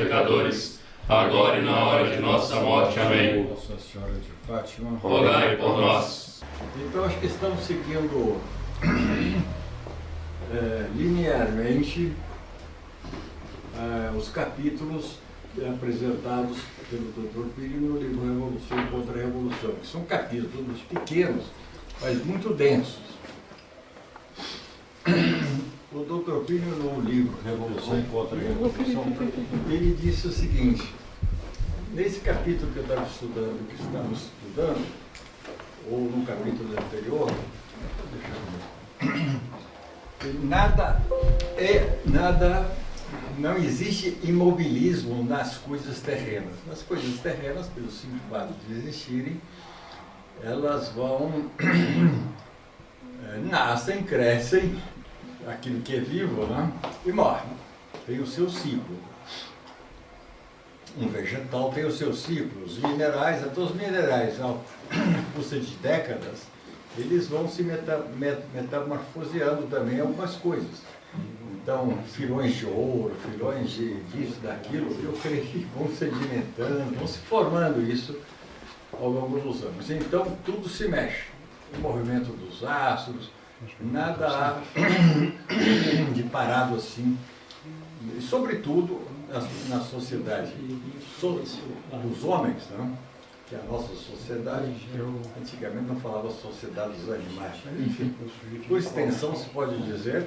pecadores, agora e na hora de nossa morte. Amém. Nossa Senhora de Fátima, rogai por nós. Então, acho que estamos seguindo linearmente os capítulos apresentados pelo Dr. Pires no livro Revolução contra a Revolução, que são capítulos pequenos, mas muito densos. O Dr. Pires, no livro Revolução contra a Revolução, ele disse o seguinte: nesse capítulo que eu estava estudando, que estamos estudando, ou no capítulo anterior, não existe imobilismo nas coisas terrenas. Nas coisas terrenas, pelo simples fato de existirem, elas vão, nascem, crescem, aquilo que é vivo, né? E morre. Tem o seu ciclo. Um vegetal tem o seu ciclo. Os minerais, até os minerais, ao custo de décadas, eles vão se metamorfoseando também algumas coisas. Então, filões de ouro, filões disso, daquilo, eu creio que vão sedimentando, vão se formando isso ao longo dos anos. Então, tudo se mexe. O movimento dos astros, nada há de parado assim. E, sobretudo, na sociedade dos homens, né? Que é a nossa sociedade, antigamente não falava sociedade dos animais, mas enfim, por extensão se pode dizer,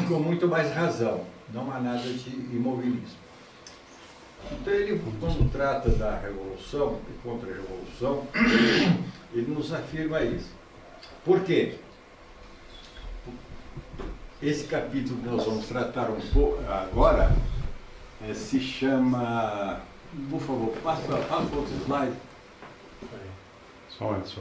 com muito mais razão, não há nada de imobilismo. Então ele, quando trata da revolução e contra a revolução, ele nos afirma isso. Por quê? Esse capítulo que nós vamos tratar um pouco agora se chama... Por favor, passa outro slide. Só antes.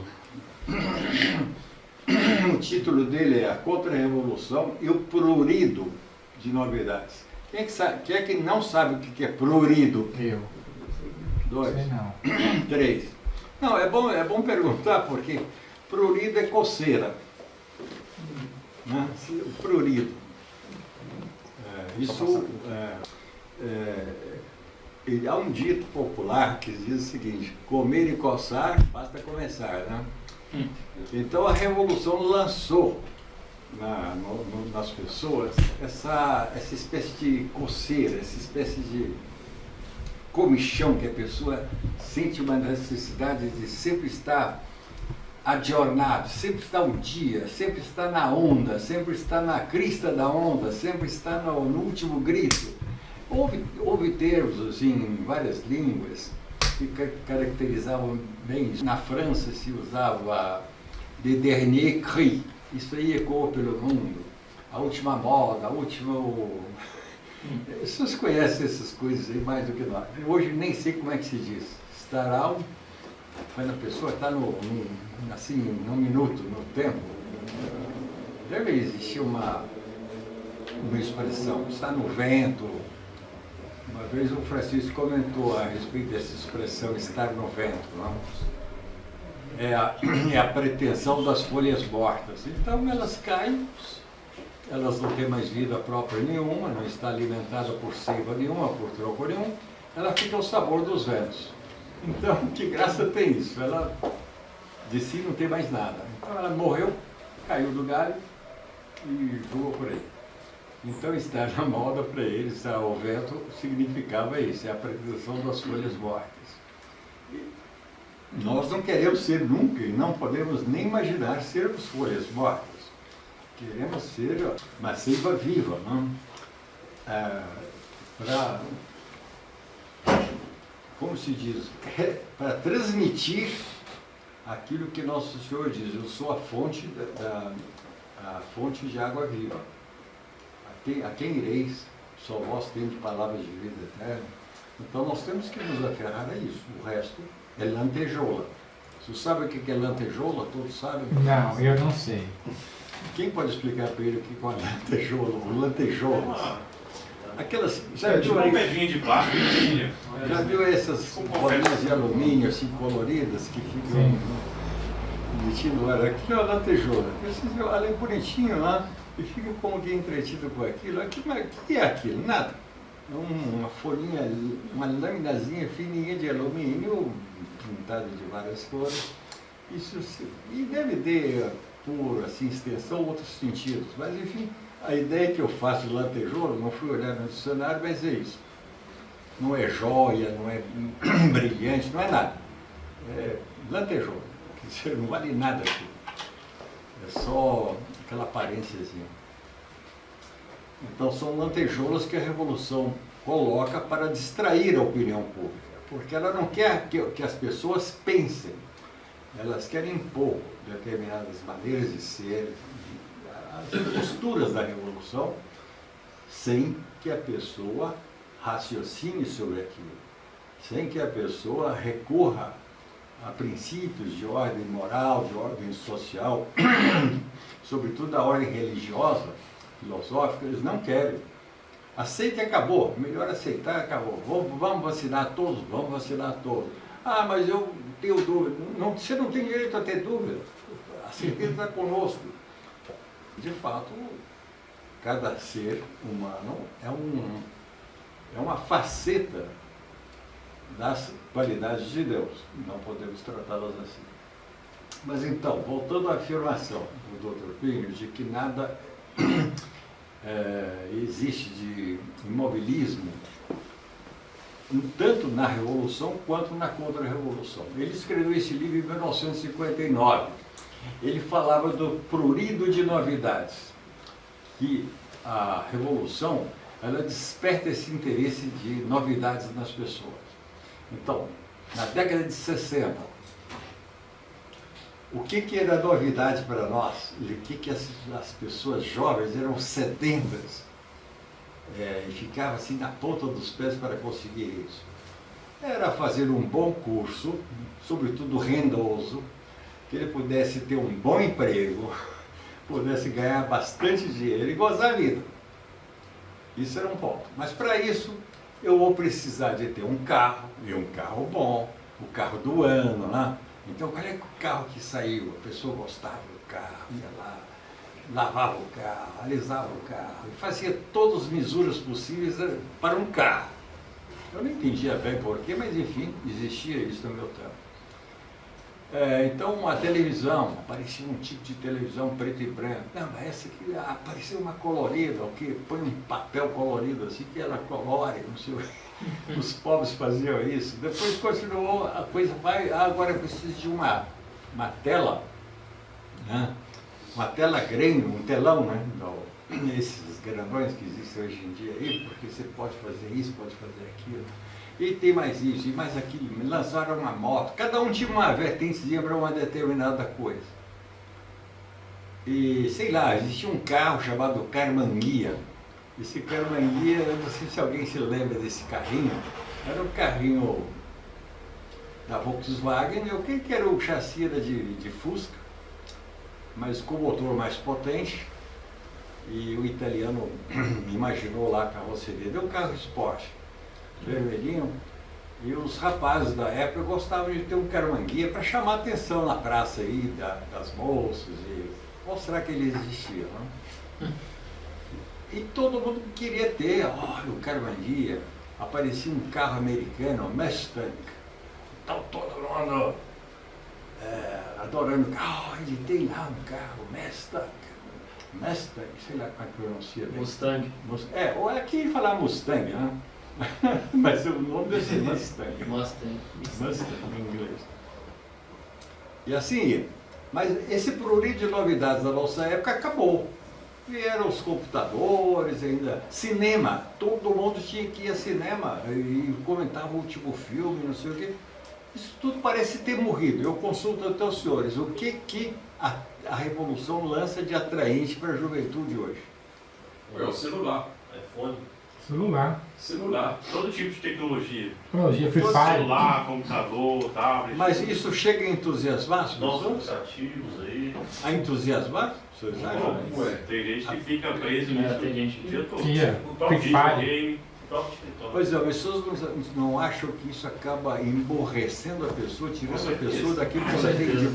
O título dele é A Contra-Revolução e o Prurido de Novidades. Quem é que não sabe o que é prurido? Eu. 2. Não. 3. Não, é bom perguntar, porque prurido é coceira. Né? O prurido. Há um dito popular que diz o seguinte: comer e coçar, basta começar, né? Então a Revolução lançou nas pessoas essa espécie de coceira, essa espécie de comichão que a pessoa sente uma necessidade de sempre estar adornado, sempre estar um dia, sempre estar na onda, sempre estar na crista da onda, sempre estar no último grito. Houve termos assim, em várias línguas que caracterizavam bem isso. Na França se usava de dernier cri, isso aí ecoou pelo mundo, a última moda, a última... Vocês conhecem essas coisas aí mais do que nós. Hoje nem sei como é que se diz. Estará quando a pessoa está assim, num minuto, no tempo, deve existir uma expressão, está no vento. Uma vez o Francisco comentou a respeito dessa expressão, estar no vento, não? É a pretensão das folhas mortas. Então elas caem, elas não têm mais vida própria nenhuma, não está alimentada por seiva nenhuma, por tronco nenhum, ela fica ao sabor dos ventos. Então, que graça tem isso? Ela de si não tem mais nada. Então ela morreu, caiu do galho e voou por aí. Então, estar na moda para eles, estar ao vento, significava isso, é a pretensão das folhas mortas. E nós não queremos ser nunca, e não podemos nem imaginar sermos folhas mortas. Queremos ser uma seiva viva, não? Como se diz? Para transmitir aquilo que Nosso Senhor diz: eu sou a fonte de água viva. A quem ireis? Só vós tendes palavras de vida eterna. Então nós temos que nos aferrar a isso. O resto é lantejoula. Você sabe o que é lantejoula? Todos sabem? Não, eu não sei. Quem pode explicar para ele o que é uma lantejoula? O lantejoula. Aquelas... Já viu um pedinho de plástico? Já viu essas bolinhas de alumínio assim coloridas que ficam metido lá? Aquilo é uma lantejoula. Ela é bonitinho lá. E fica como que entretido com aquilo. O que é aquilo? Nada. uma folhinha, uma laminazinha fininha de alumínio, pintada de várias cores. E deve ter, por assim, extensão, outros sentidos. Mas, enfim, a ideia que eu faço de lantejoula, não fui olhar no dicionário, mas é isso. Não é joia, não é brilhante, não é nada. É lantejoula. Quer dizer, não vale nada aqui. É só aquela aparênciazinha. Então, são lantejoulas que a Revolução coloca para distrair a opinião pública. Porque ela não quer que as pessoas pensem. Elas querem impor determinadas maneiras de ser, as posturas da Revolução, sem que a pessoa raciocine sobre aquilo, sem que a pessoa recorra a princípios de ordem moral, de ordem social, sobretudo da ordem religiosa, filosófica, eles não querem. Aceita e acabou, melhor aceitar e acabou. Vamos vacinar todos, vamos vacinar todos. Ah, mas eu tenho dúvida. Não, você não tem direito a ter dúvida. A certeza está conosco. De fato, cada ser humano é uma faceta das qualidades de Deus. Não podemos tratá-las assim. Mas então, voltando à afirmação do Dr. Plínio de que nada existe de imobilismo, tanto na Revolução quanto na Contra-Revolução. Ele escreveu esse livro em 1959. Ele falava do prurido de novidades, que a Revolução ela desperta esse interesse de novidades nas pessoas. Então, na década de 60, o que era novidade para nós? E o que as pessoas jovens eram sedentas e ficavam assim na ponta dos pés para conseguir isso? Era fazer um bom curso, sobretudo rendoso, que ele pudesse ter um bom emprego, pudesse ganhar bastante dinheiro e gozar a vida. Isso era um ponto. Mas para isso, eu vou precisar de ter um carro, e um carro bom, o carro do ano, né? Então, qual é o carro que saiu? A pessoa gostava do carro, ia lá, lavava o carro, alisava o carro, e fazia todas as misuras possíveis para um carro. Eu não entendia bem porquê, mas enfim, existia isso no meu tempo. Então, a televisão, aparecia um tipo de televisão preto e branco. Não, mas essa aqui apareceu uma colorida, o que põe um papel colorido assim, que ela colore, não sei o que. Os pobres faziam isso. Depois continuou, a coisa vai, agora precisa de uma tela, né? Uma tela grande, um telão, né? Esses grandões que existem hoje em dia aí, porque você pode fazer isso, pode fazer aquilo. E tem mais isso, e mais aquilo. Me lançaram uma moto. Cada um tinha uma vertentezinha para uma determinada coisa. E, sei lá, existia um carro chamado Carmanguia. Esse Carmanguia, eu não sei se alguém se lembra desse carrinho. Era um carrinho da Volkswagen. O que era o chassi era de Fusca, mas com motor mais potente. E o italiano imaginou lá a carroceria. Deu um carro esporte, vermelhinho, e os rapazes da época gostavam de ter um Carmanguia para chamar a atenção na praça aí das moças e mostrar que ele existia, né? E todo mundo queria ter, olha, o Carmanguia. Aparecia um carro americano, Mustang, então todo mundo adorando o carro. Ele tem lá um carro, Mustang, sei lá como é que pronuncia. Mustang. Ou aqui falar Mustang, né? Mas o nome deve ser Mustang. Mustang em inglês. E assim ia. Mas esse prurido de novidades da nossa época acabou. Vieram os computadores, ainda cinema. Todo mundo tinha que ir a cinema e comentava o último filme, não sei o quê. Isso tudo parece ter morrido. Eu consulto até os senhores. O que a Revolução lança de atraente para a juventude hoje? É o celular. iPhone. Celular. Todo tipo de tecnologia. Tecnologia, Free Fire. Celular, computador, tablet. Mas isso chega a entusiasmar as Novos pessoas? aplicativos aí. A entusiasmar? Vocês acham? Tem gente que fica preso nisso tem gente o dia todo. que é. O próprio Free Fire. videogame, o próprio TikTok. Pois é, as pessoas não acham que isso acaba emborrecendo a pessoa, tirando a pessoa daquilo que ela tem de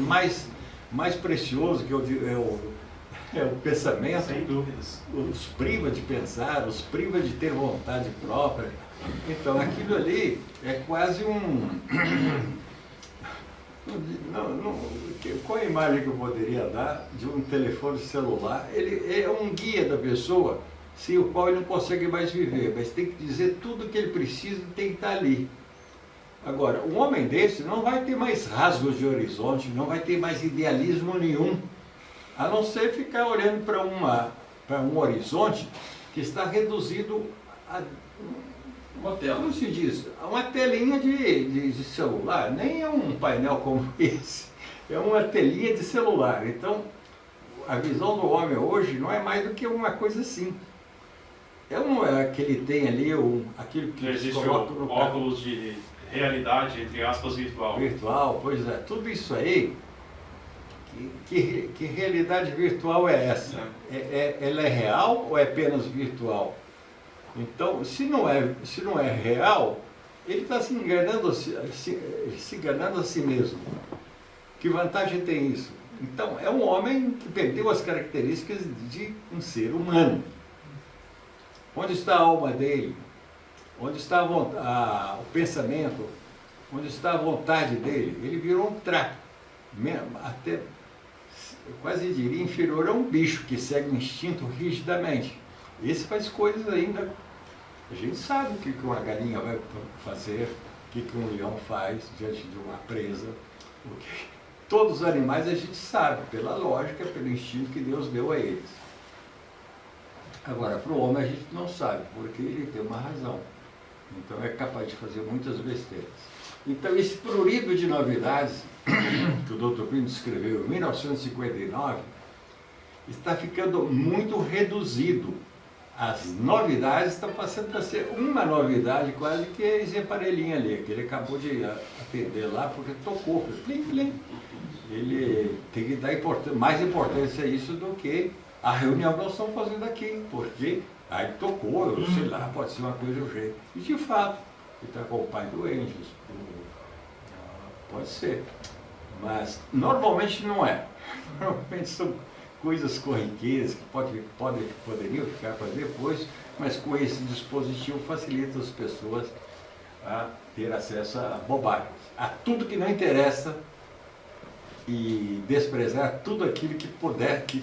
mais precioso, que o pensamento, Sem dúvidas. os priva de pensar, os priva de ter vontade própria. Então aquilo ali é quase um... Qual a imagem que eu poderia dar de um telefone celular? Ele é um guia da pessoa, sem o qual ele não consegue mais viver, mas tem que dizer tudo o que ele precisa, tem que estar ali. Agora, um homem desse não vai ter mais rasgos de horizonte, não vai ter mais idealismo nenhum, a não ser ficar olhando para um horizonte que está reduzido a... Como se diz? Uma telinha de celular, nem é um painel como esse, é uma telinha de celular. Então, a visão do homem hoje não é mais do que uma coisa assim. Não é que ele tem ali aquilo que Existe coloca o no óculos de realidade, entre aspas, virtual. virtual, pois é, tudo isso aí, que realidade virtual é essa? Ela é real ou é apenas virtual? Então, se não é real, ele está se enganando a si mesmo. Que vantagem tem isso? Então, é um homem que perdeu as características de um ser humano. Onde está a alma dele? Onde está o pensamento? Onde está a vontade dele? Ele virou um trapo. Até, eu quase diria, inferior a um bicho que segue o instinto rigidamente. Esse faz coisas ainda... A gente sabe o que uma galinha vai fazer, o que um leão faz diante de uma presa. Todos os animais a gente sabe, pela lógica, pelo instinto que Deus deu a eles. Agora, para o homem a gente não sabe, porque ele tem uma razão. Então é capaz de fazer muitas besteiras. Então esse prurido de novidades, que o Dr. Plínio escreveu em 1959, está ficando muito reduzido. As novidades estão passando a ser uma novidade quase que esse aparelhinho ali, que ele acabou de atender lá porque tocou, fez plim, plim. Ele tem que dar mais importância a isso do que a reunião que nós estamos fazendo aqui, porque aí tocou, eu sei lá, pode ser uma coisa urgente. E de fato, ele está com o pai doente, pode ser, mas normalmente não é. Normalmente são coisas corriqueiras que poderiam ficar para depois, mas com esse dispositivo facilita as pessoas a ter acesso a bobagens, a tudo que não interessa e desprezar tudo aquilo que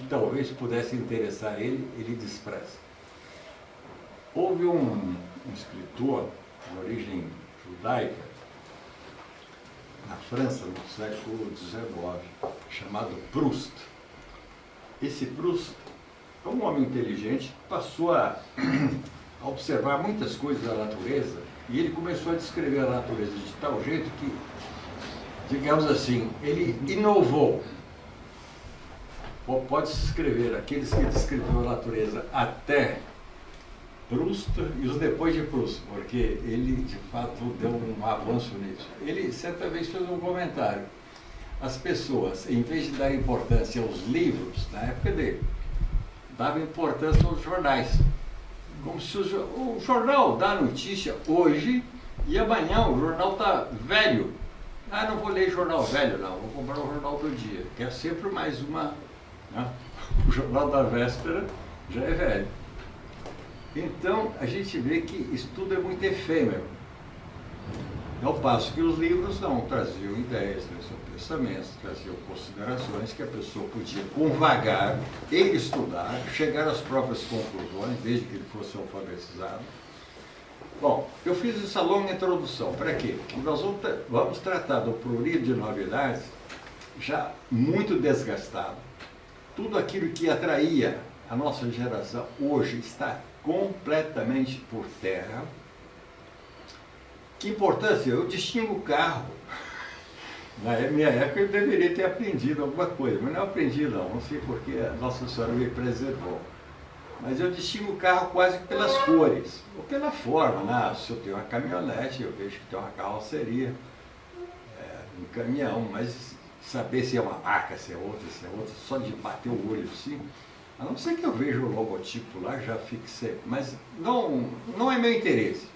talvez pudesse interessar ele despreza. Houve um escritor de origem judaica na França no século XIX, chamado Proust. Esse Proust, como um homem inteligente, passou a observar muitas coisas da natureza e ele começou a descrever a natureza de tal jeito que, digamos assim, ele inovou. Pode-se escrever aqueles que descreveram a natureza até Proust e os depois de Proust, porque ele, de fato, deu um avanço nisso. Ele, certa vez, fez um comentário. As pessoas, em vez de dar importância aos livros, na época dele, davam importância aos jornais. Como se o jornal dá notícia hoje e amanhã o jornal está velho. Ah, não vou ler jornal velho, não, vou comprar o jornal do dia, que é sempre mais uma... Né? O jornal da véspera já é velho. Então, a gente vê que isso tudo é muito efêmero. Ao passo que os livros não traziam ideias, traziam pensamentos, traziam considerações que a pessoa podia, com vagar, e estudar, chegar às próprias conclusões, desde que ele fosse alfabetizado. Bom, eu fiz essa longa introdução. Para quê? Porque nós vamos tratar do prurido de novidades já muito desgastado. Tudo aquilo que atraía a nossa geração hoje está completamente por terra. Que importância? Eu distingo o carro. Na minha época eu deveria ter aprendido alguma coisa, mas não aprendi não sei porque a Nossa Senhora me preservou. Mas eu distingo o carro quase pelas cores, ou pela forma, né? Se eu tenho uma caminhonete, eu vejo que tem uma carroceria, um caminhão, mas saber se é uma marca, se é outra, só de bater o olho assim, a não ser que eu veja o logotipo lá, já fique seco, mas não é meu interesse.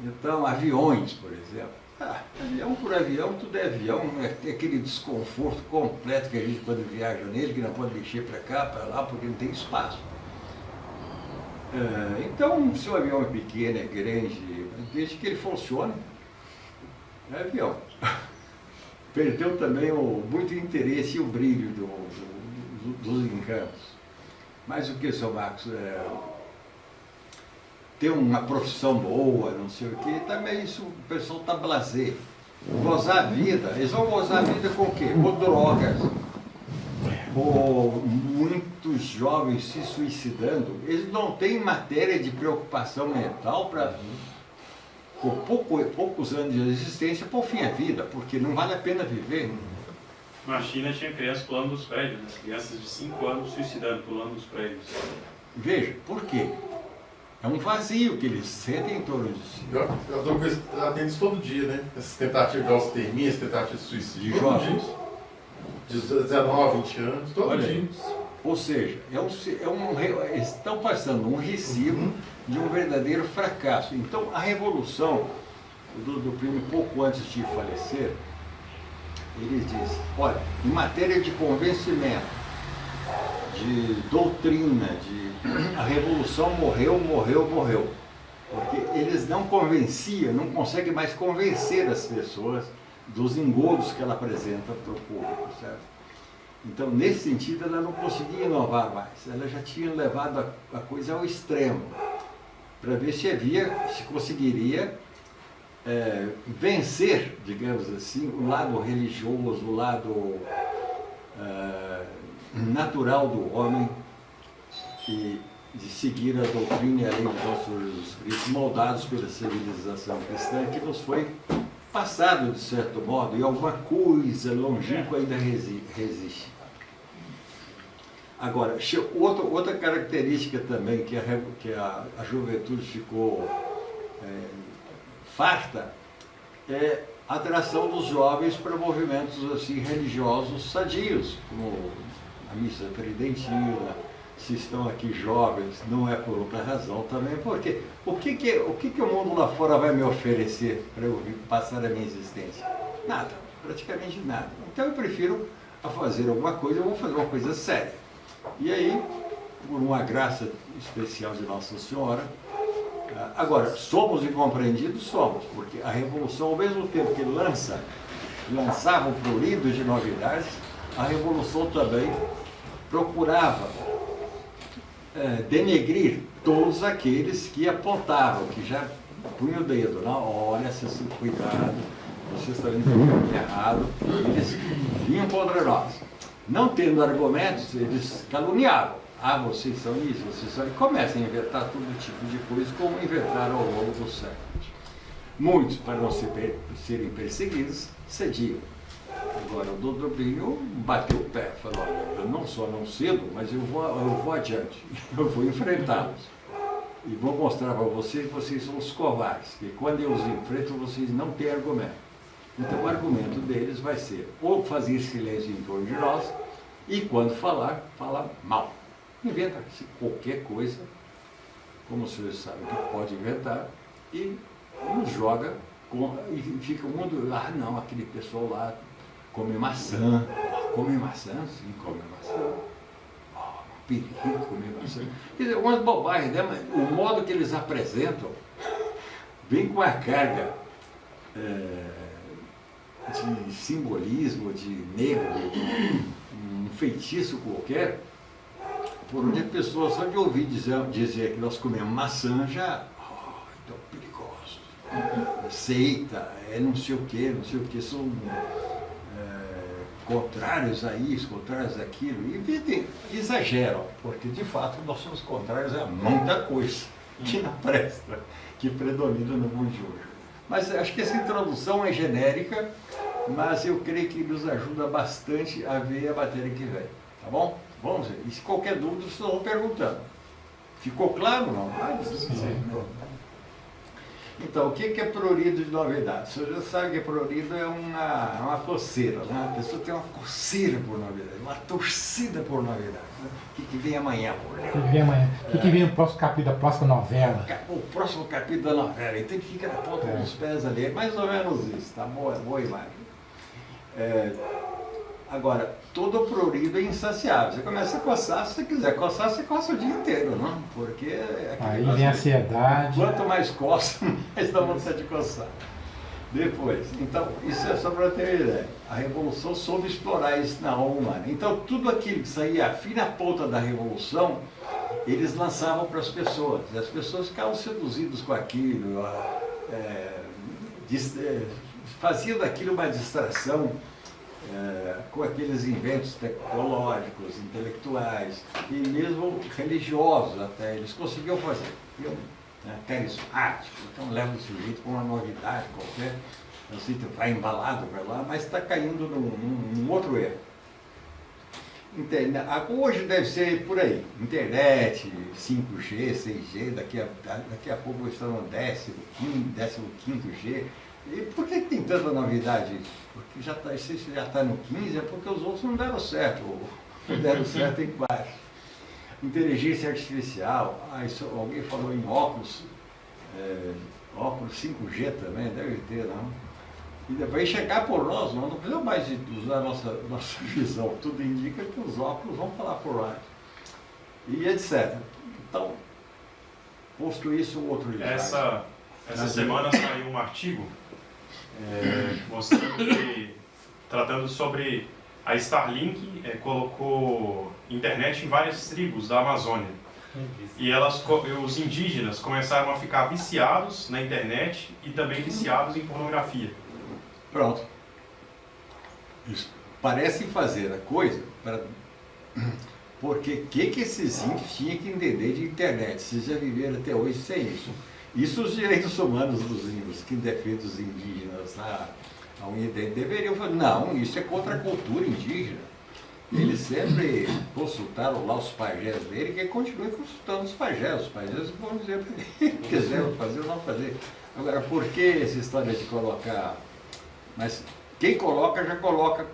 Então, aviões, por exemplo. Avião por avião, tudo é avião, é aquele desconforto completo que a gente quando viaja nele, que não pode mexer para cá, para lá, porque não tem espaço. Então, se o avião é pequeno, é grande, desde que ele funcione, é avião. Perdeu também muito interesse e o brilho dos encantos. Mas o que, seu Marcos? Ter uma profissão boa, não sei o quê, também isso o pessoal está blasé. Gozar a vida, eles vão gozar a vida com o quê? Com drogas. Ou muitos jovens se suicidando, eles não têm matéria de preocupação mental para, com poucos anos de existência, por fim a vida, porque não vale a pena viver. Na China tinha crianças pulando dos prédios, né? Crianças de 5 anos suicidando, pulando dos prédios. Veja, por quê? É um vazio que eles sentem em torno de si. Eu atendo isso todo dia, né? Essas tentativas de austermia, essas tentativas de suicídio. De jovens. De 19, 20 anos, todo dia. Ou seja, eles estão passando um recibo de um verdadeiro fracasso. Então, a revolução do primo, pouco antes de falecer, ele diz, olha, em matéria de convencimento, de doutrina, a revolução morreu. Porque eles não convenciam, não conseguem mais convencer as pessoas dos engodos que ela apresenta para o público, certo? Então, nesse sentido, ela não conseguia inovar mais. Ela já tinha levado a coisa ao extremo, para ver se conseguiria vencer, digamos assim, o lado religioso, o lado natural do homem, e de seguir a doutrina e a lei do nosso Jesus Cristo, moldados pela civilização cristã, que nos foi passado, de certo modo, e alguma coisa longínqua ainda resiste. Agora, outra característica também que a juventude ficou farta é a atração dos jovens para movimentos assim, religiosos sadios, como a missa tridentina. Se estão aqui jovens, não é por outra razão também, porque o que o mundo lá fora vai me oferecer para eu passar a minha existência? Nada, praticamente nada. Então eu prefiro fazer alguma coisa, eu vou fazer uma coisa séria. E aí, por uma graça especial de Nossa Senhora, agora, somos incompreendidos? Somos, porque a Revolução, ao mesmo tempo que lançava um prurido de novidades, a Revolução também procurava denegrir todos aqueles que apontavam, que já punham o dedo, não, olha, cuidado, vocês estão indo pelo caminho errado, eles vinham contra nós. Não tendo argumentos, eles caluniavam. Ah, vocês são isso, vocês são... E começam a inventar todo tipo de coisa, como inventaram ao longo dos séculos. Muitos, para não serem perseguidos, cediam. Agora, o doutor Plínio bateu o pé, falou, olha, eu não só não cedo, mas eu vou adiante, eu vou enfrentá-los. E vou mostrar para vocês que vocês são os covardes, que quando eu os enfrento, vocês não têm argumento. Então, o argumento deles vai ser ou fazer silêncio em torno de nós, e quando falar mal. Inventa-se qualquer coisa, como os senhores sabem que pode inventar, e nos joga, e fica o mundo, não, aquele pessoal lá come maçã. Come maçã? Sim, come maçã. Perigo comer maçã. Quer dizer, umas bobagens, né? Mas o modo que eles apresentam vem com a carga de simbolismo, de negro, um feitiço qualquer, por onde a pessoa só de ouvir dizer que nós comemos maçã já, então perigoso, seita, não sei o que, são contrários a isso, contrários àquilo, e exageram, porque de fato nós somos contrários a muita coisa que não presta, que predomina no mundo de hoje. Mas acho que essa introdução é genérica, mas eu creio que nos ajuda bastante a ver a matéria que vem, tá bom? Vamos ver. E se qualquer dúvida, vocês vão perguntando. Ficou claro ou não? Sim. Então, o que é prurido de novidade? Você já sabe que prurido é uma coceira, né? A pessoa tem uma coceira por novidade, uma torcida por novidade. Né? O que vem amanhã, por exemplo? O que vem amanhã? O que vem no próximo capítulo da próxima novela? O próximo capítulo da novela, então fica na ponta dos pés ali, é mais ou menos isso, tá? Boa imagem. Agora, todo prurido é insaciável. Você começa a coçar, se você quiser coçar, você coça o dia inteiro, não? Porque Aí vem a ansiedade. Quanto mais coça, mais dá vontade de coçar. Depois, então, isso é só para ter ideia. A Revolução soube explorar isso na alma humana. Então, tudo aquilo que saía fim na ponta da Revolução, eles lançavam para as pessoas. E as pessoas ficavam seduzidas com aquilo, faziam daquilo uma distração. Com aqueles inventos tecnológicos, intelectuais e mesmo religiosos até, eles conseguiam fazer. Carismático, então leva o sujeito com uma novidade qualquer, o sítio vai embalado para lá, mas está caindo num outro erro. Hoje deve ser por aí, internet, 5G, 6G, daqui a pouco estão no 15º G. E por que tem tanta novidade? Porque se já está no 15, é porque os outros não deram certo, ou não deram certo em quase. Inteligência artificial, alguém falou em óculos 5G também, deve ter, não? E vai chegar por nós não precisamos mais usar a nossa visão, tudo indica que os óculos vão falar por lá. E etc. Então, posto isso, o outro slide. Essa semana saiu um artigo mostrando que, tratando sobre a Starlink, colocou internet em várias tribos da Amazônia. E os indígenas começaram a ficar viciados na internet e também viciados em pornografia. Pronto. Isso. Parecem fazer a coisa porque o que esses índios tinham que entender de internet? Vocês já viveram até hoje sem isso. Isso os direitos humanos dos índios, que defendem os indígenas, a unidade, deveriam falar, não, isso é contra a cultura indígena. Eles sempre consultaram lá os pajés dele, que continue consultando os pajés vão dizer para ele, quiseram fazer ou não fazer. Agora, por que essa história de colocar? Mas quem coloca, já coloca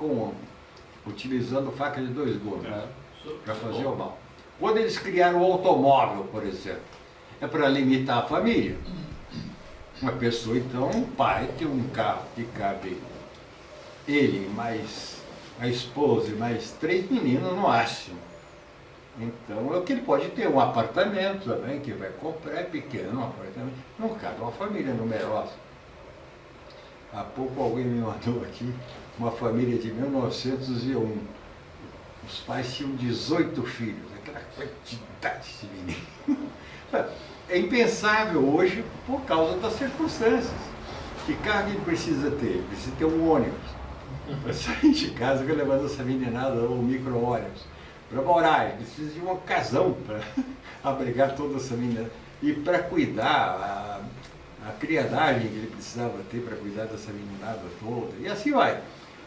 utilizando faca de 2 gumes, para fazer o mal. Quando eles criaram o automóvel, por exemplo, é para limitar a família. Uma pessoa, então, um pai tem um carro que cabe ele, mais a esposa e mais 3 meninos no máximo. Então, é o que ele pode ter, um apartamento também, que vai comprar, é pequeno, um apartamento, não cabe uma família numerosa. Há pouco alguém me mandou aqui uma família de 1901. Os pais tinham 18 filhos, aquela quantidade de meninos. É impensável hoje por causa das circunstâncias. Que carro ele precisa ter? Precisa ter um ônibus. Para sair de casa, levando essa meninada ou micro-ônibus. Para morar, ele precisa de uma casão para abrigar toda essa menina. E para cuidar, a criadagem que ele precisava ter para cuidar dessa meninada toda. E assim vai.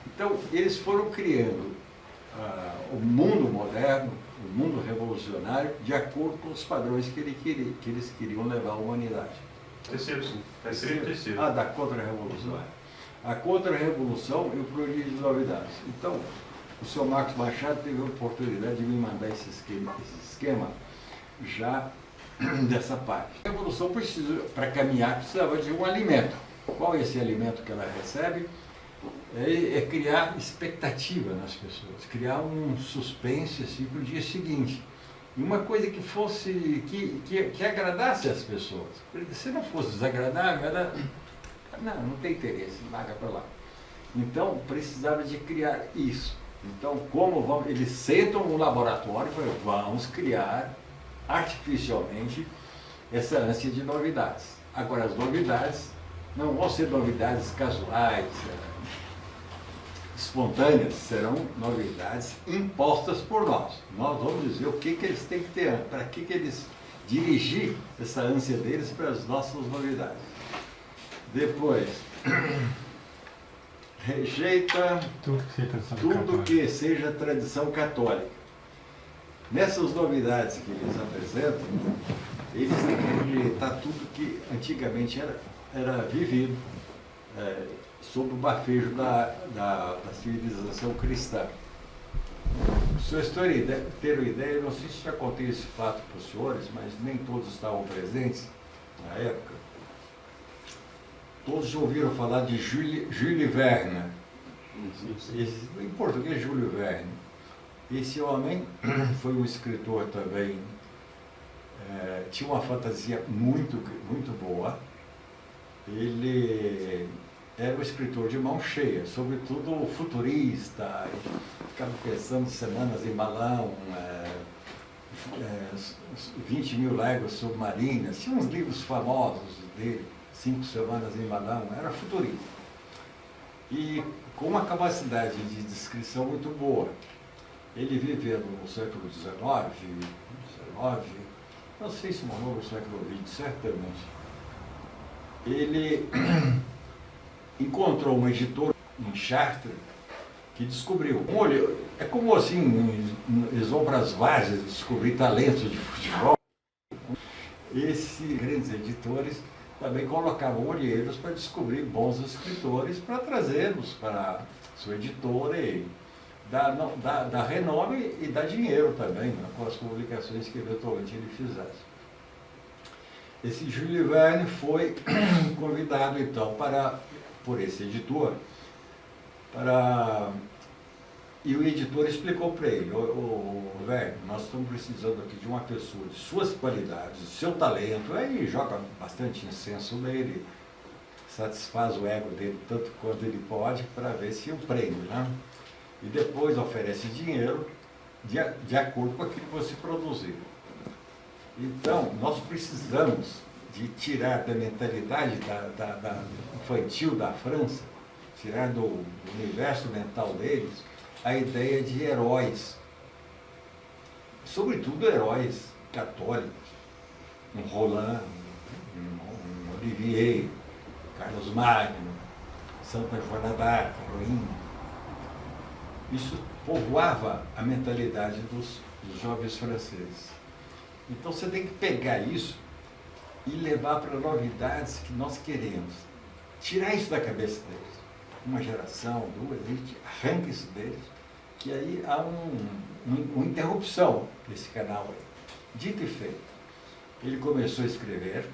Então, eles foram criando o mundo moderno, o mundo revolucionário, de acordo com os padrões que eles queriam levar à humanidade. Terceiro. Da contra-revolução. A contra-revolução e o prodígio de novidades. Então, o senhor Marcos Machado teve a oportunidade de me mandar esse esquema já dessa parte. A revolução para caminhar, precisava de um alimento. Qual é esse alimento que ela recebe? É criar expectativa nas pessoas, criar um suspense assim, para o dia seguinte. E uma coisa que fosse, que agradasse as pessoas. Porque se não fosse desagradável, não tem interesse, larga para lá. Então, precisava de criar isso. Então, eles sentam no laboratório e falam, vamos criar artificialmente essa ânsia de novidades. Agora, as novidades não vão ser novidades casuais, espontâneas, serão novidades impostas por nós. Nós vamos dizer o que eles têm que ter, para que eles dirigir essa ânsia deles para as nossas novidades. Depois, rejeita tudo que seja tradição católica. Nessas novidades que eles apresentam, eles têm que rejeitar tudo que antigamente era era vivido sob o bafejo da civilização cristã. Se vocês terem uma ideia, eu não sei se já contei esse fato para os senhores, mas nem todos estavam presentes na época. Todos já ouviram falar de Jules Verne. Em português, Júlio Verne. Esse homem foi um escritor também, tinha uma fantasia muito boa. Ele era um escritor de mão cheia, sobretudo futurista, ficava pensando semanas em balão, 20 mil léguas submarinas, tinha uns livros famosos dele, 5 semanas em balão, era futurista. E com uma capacidade de descrição muito boa. Ele viveu no século XIX, não sei se morreu no século XX, certamente. Ele encontrou um editor em Chartres que descobriu. Olha, é como assim, eles vão para as várzeas descobrir talentos de futebol. Esses grandes editores também colocavam olheiros para descobrir bons escritores para trazê-los para sua editora e dar renome e dar dinheiro também, né, com as publicações que eventualmente ele fizesse. Esse Jules Verne foi convidado então por esse editor e o editor explicou para ele: Verne, nós estamos precisando aqui de uma pessoa de suas qualidades, de seu talento. Aí joga bastante incenso nele, satisfaz o ego dele tanto quanto ele pode para ver se o prende, né? E depois oferece dinheiro de acordo com aquilo que você produziu. Então, nós precisamos de tirar da mentalidade infantil da França, tirar do universo mental deles, a ideia de heróis, sobretudo heróis católicos, um Roland, um Olivier, Carlos Magno, Santa Joana d'Arc, Roine. Isso povoava a mentalidade dos jovens franceses. Então você tem que pegar isso e levar para novidades que nós queremos. Tirar isso da cabeça deles. Uma geração, duas, a gente arranca isso deles, que aí há uma interrupção desse canal aí. Dito e feito, ele começou a escrever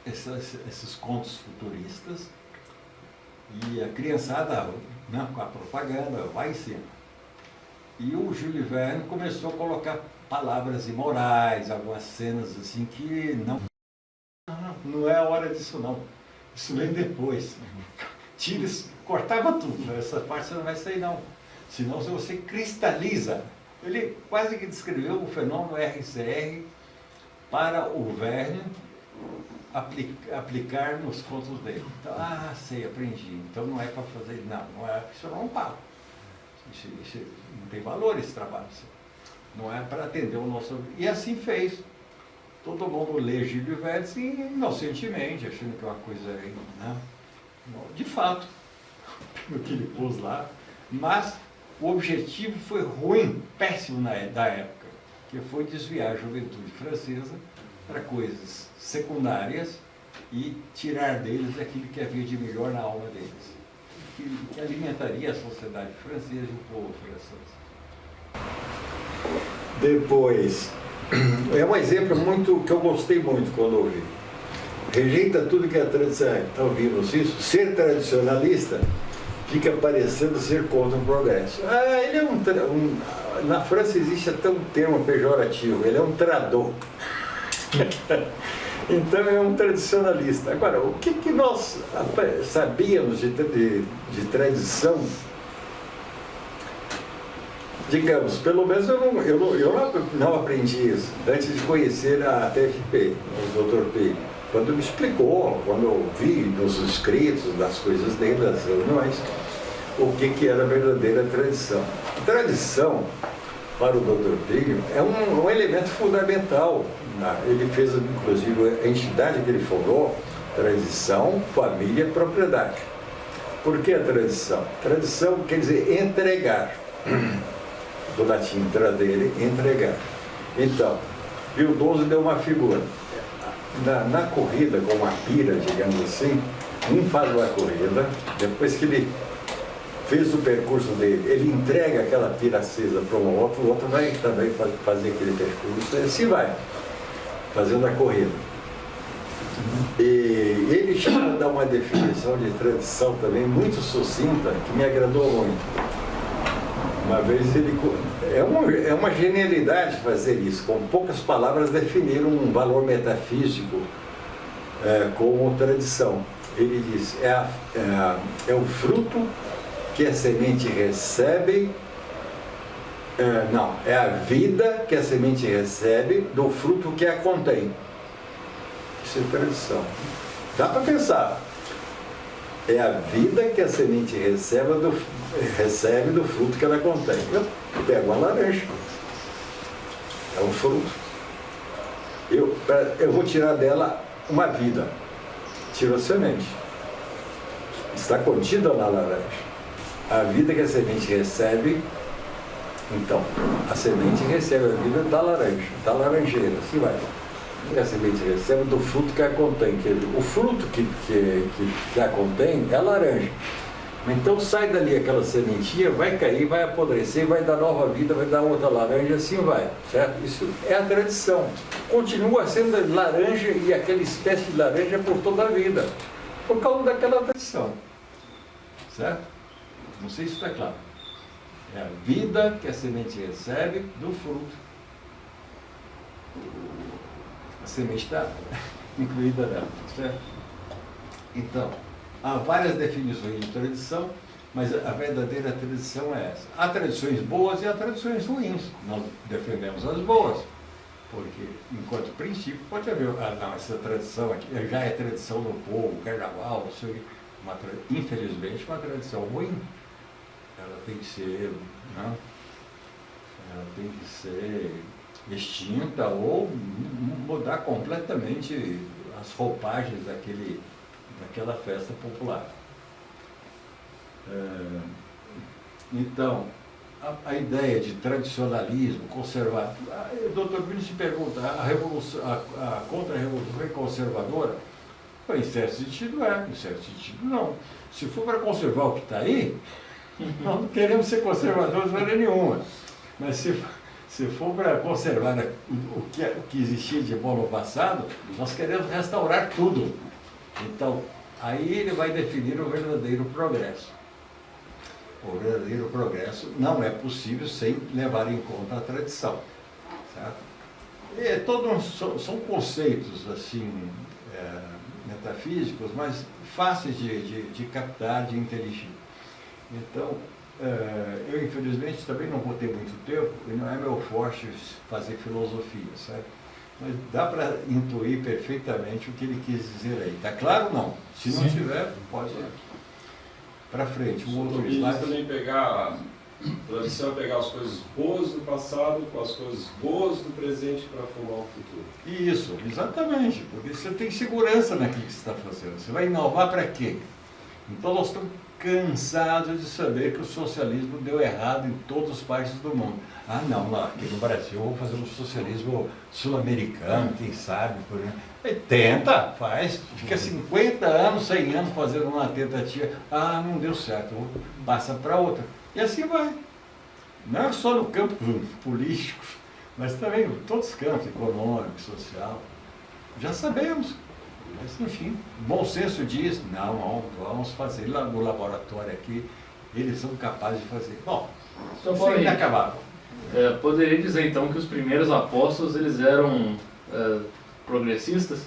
esses contos futuristas e a criançada, né, com a propaganda, vai em cima. E o Jules Verne começou a colocar palavras imorais, algumas cenas assim que não é a hora disso não. Isso vem depois. Tira, cortava tudo, essa parte você não vai sair não. Senão você cristaliza. Ele quase que descreveu o fenômeno RCR para o Verne aplicar nos contos dele. Então, sei, aprendi. Então não é para fazer, não é, isso não é um papo. Isso não tem valor esse trabalho. Não é para atender o nosso... E assim fez. Todo mundo lê Jules Verne assim, inocentemente, achando que é uma coisa, né? De fato, pelo que ele pôs lá. Mas o objetivo foi ruim, péssimo da época, que foi desviar a juventude francesa para coisas secundárias e tirar deles aquilo que havia de melhor na alma deles, que alimentaria a sociedade francesa e o povo francês. Depois, é um exemplo muito que eu gostei muito quando ouvi. Rejeita tudo que é tradição. Está ouvindo isso? Ser tradicionalista fica parecendo ser contra o progresso. Ele é na França existe até um termo pejorativo, ele é um trador. Então é um tradicionalista. Agora, o que nós sabíamos de tradição? Digamos, pelo menos eu não aprendi isso antes de conhecer a TFP, o Dr. P. Quando me explicou, quando eu vi nos escritos, das coisas dele, das reuniões, o que era a verdadeira tradição. Tradição, para o Dr. Plínio, é um elemento fundamental. Ele fez, inclusive, a entidade que ele fundou, tradição, família, propriedade. Por que a tradição? Tradição quer dizer entregar. Do latim tradere, entregar. Então, Pio XII deu uma figura. na corrida com uma pira, digamos assim, um faz uma corrida, depois que ele fez o percurso dele, ele entrega aquela pira acesa para um outro, o outro vai também fazer aquele percurso, e assim vai, fazendo a corrida. E ele chega a dar uma definição de tradição também muito sucinta, que me agradou muito. Uma vez ele... É uma genialidade fazer isso, com poucas palavras definir um valor metafísico como tradição. Ele diz, é o fruto que a semente recebe, é a vida que a semente recebe do fruto que a contém. Isso é tradição. Dá para pensar. É a vida que a semente recebe do fruto que ela contém. Eu pego uma laranja, é um fruto. Eu vou tirar dela uma vida. Tiro a semente. Está contida na laranja. A vida que a semente recebe, então, a semente recebe a vida da laranja, da laranjeira, assim vai. Que a semente recebe do fruto que a contém. O fruto que a contém é a laranja. Então sai dali aquela sementinha, vai cair, vai apodrecer, vai dar nova vida, vai dar outra laranja, assim vai, certo? Isso é a tradição. Continua sendo laranja e aquela espécie de laranja por toda a vida, por causa daquela tradição, certo? Não sei se está claro. É a vida que a semente recebe do fruto. A semente está incluída nela, certo? Então, há várias definições de tradição, mas a verdadeira tradição é essa. Há tradições boas e há tradições ruins. Nós defendemos as boas, porque, enquanto princípio, pode haver, não, essa tradição aqui já é tradição do povo, carnaval, não sei o quê. Infelizmente, uma tradição ruim. Ela tem que ser, né? Ela tem que ser extinta ou mudar completamente as roupagens daquela festa popular. Então, a ideia de tradicionalismo, conservador... O doutor Billy se pergunta, a contra-revolução é conservadora? Em certo sentido em certo sentido não. Se for para conservar o que está aí, nós não queremos ser conservadores de maneira nenhuma. Mas se for para conservar o que existia de bom no passado, nós queremos restaurar tudo. Então, aí ele vai definir o verdadeiro progresso. O verdadeiro progresso não é possível sem levar em conta a tradição. Certo? São conceitos assim, metafísicos, mas fáceis de captar, de inteligir. Então, eu infelizmente também não vou ter muito tempo, e não é meu forte fazer filosofia, certo? Mas dá para intuir perfeitamente o que ele quis dizer aí. Está claro? Não. Se não tiver, pode ir para frente. Um outro slide. Também pegar, a tradição é pegar as coisas boas do passado com as coisas boas do presente para formar o futuro. Isso, exatamente. Porque você tem segurança naquilo que você está fazendo. Você vai inovar para quê? Então nós estamos cansados de saber que o socialismo deu errado em todas as partes do mundo. Ah, não, lá aqui no Brasil eu vou fazer um socialismo sul-americano, quem sabe, por exemplo. Tenta, faz, fica 50 anos, 100 anos fazendo uma tentativa. Ah, não deu certo, passa para outra. E assim vai. Não é só no campo político, mas também em todos os campos, econômico, social. Já sabemos. Mas, enfim, bom senso diz, não, vamos fazer lá no laboratório aqui, eles são capazes de fazer. Bom, isso é inacabável. Poderia dizer então que os primeiros apóstolos eles eram progressistas?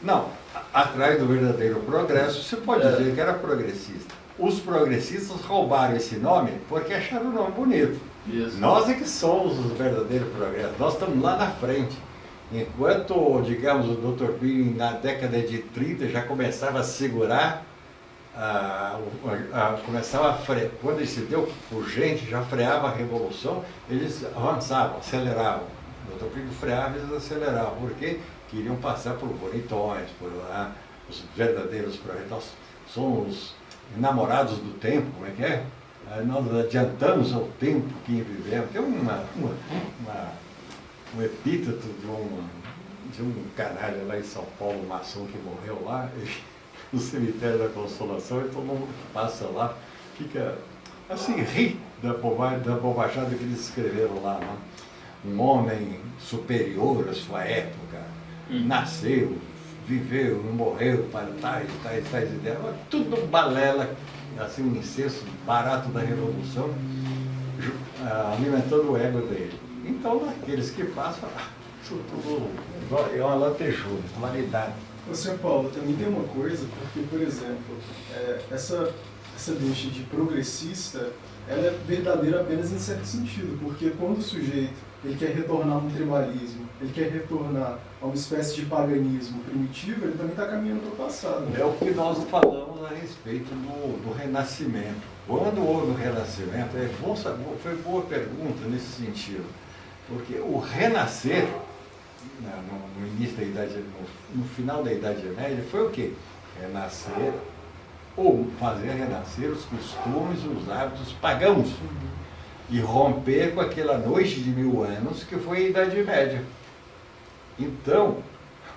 Não, atrás do verdadeiro progresso, você pode dizer que era progressista. Os progressistas roubaram esse nome porque acharam o nome bonito. Isso. Nós é que somos os verdadeiros progressos, nós estamos lá na frente. Enquanto, digamos, o Dr. Billy na década de 30 já começava a segurar, quando ele se deu por gente, já freava a revolução, eles avançavam, aceleravam. O Dr. Billy freava e eles aceleravam, porque queriam passar por bonitões, por lá, os verdadeiros projetos. Nós somos enamorados do tempo, como é que é? Nós adiantamos ao tempo que vivemos. Tem um epíteto de um canalha lá em São Paulo, um maçom que morreu lá, no cemitério da Consolação, e todo mundo que passa lá fica assim, ri da bobajada que eles escreveram lá, né? Um homem superior à sua época, nasceu, viveu, morreu para tais ideias, tudo balela, assim, um incenso barato da Revolução, alimentando o ego dele. Então, aqueles que passam, isso tudo é uma lantejura, vanidade. Ô, Paulo, também tem uma coisa, porque, por exemplo, essa deixa de progressista, ela é verdadeira apenas em certo sentido, porque quando o sujeito ele quer retornar a um tribalismo, ele quer retornar a uma espécie de paganismo primitivo, ele também está caminhando para o passado. Né? É o que nós falamos a respeito do Renascimento. Quando houve o Renascimento, bom saber, foi boa pergunta nesse sentido, porque o renascer, no início da Idade, no final da Idade Média, foi o quê? Renascer, ou fazer renascer os costumes e os hábitos pagãos. E romper com aquela noite de 1000 anos que foi a Idade Média. Então,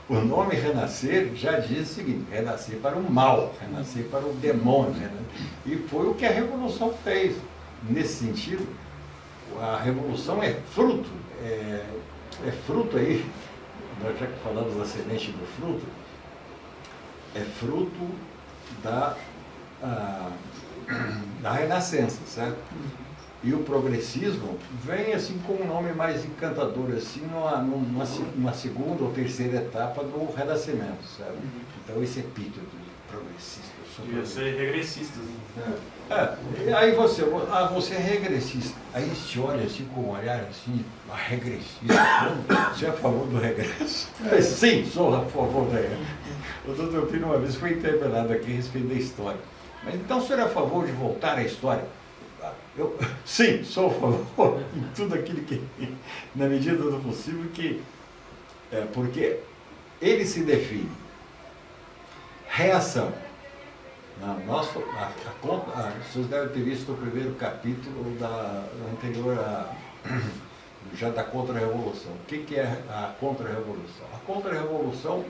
o nome renascer já diz o seguinte: renascer para o mal, renascer para o demônio. E foi o que a Revolução fez. Nesse sentido, a Revolução é fruto aí, nós já que falamos da semente do fruto, é fruto da Renascença, certo? E o progressismo vem assim com um nome mais encantador, assim, numa segunda ou terceira etapa do Renascimento, sabe? Então esse epíteto de progressista. Devia ser regressista. E aí você é regressista. Aí te olha assim com um olhar assim, regressista. Você é a favor do regresso? Sim, sou a favor do regresso. O doutor Pino uma vez foi interpelado aqui a respeito da história. Mas então o senhor é a favor de voltar à história? Sim, sou a favor de tudo aquilo que, na medida do possível, porque ele se define. Reação. Vocês devem ter visto o primeiro capítulo anterior já da Contra-Revolução. O que é a Contra-Revolução? A Contra-Revolução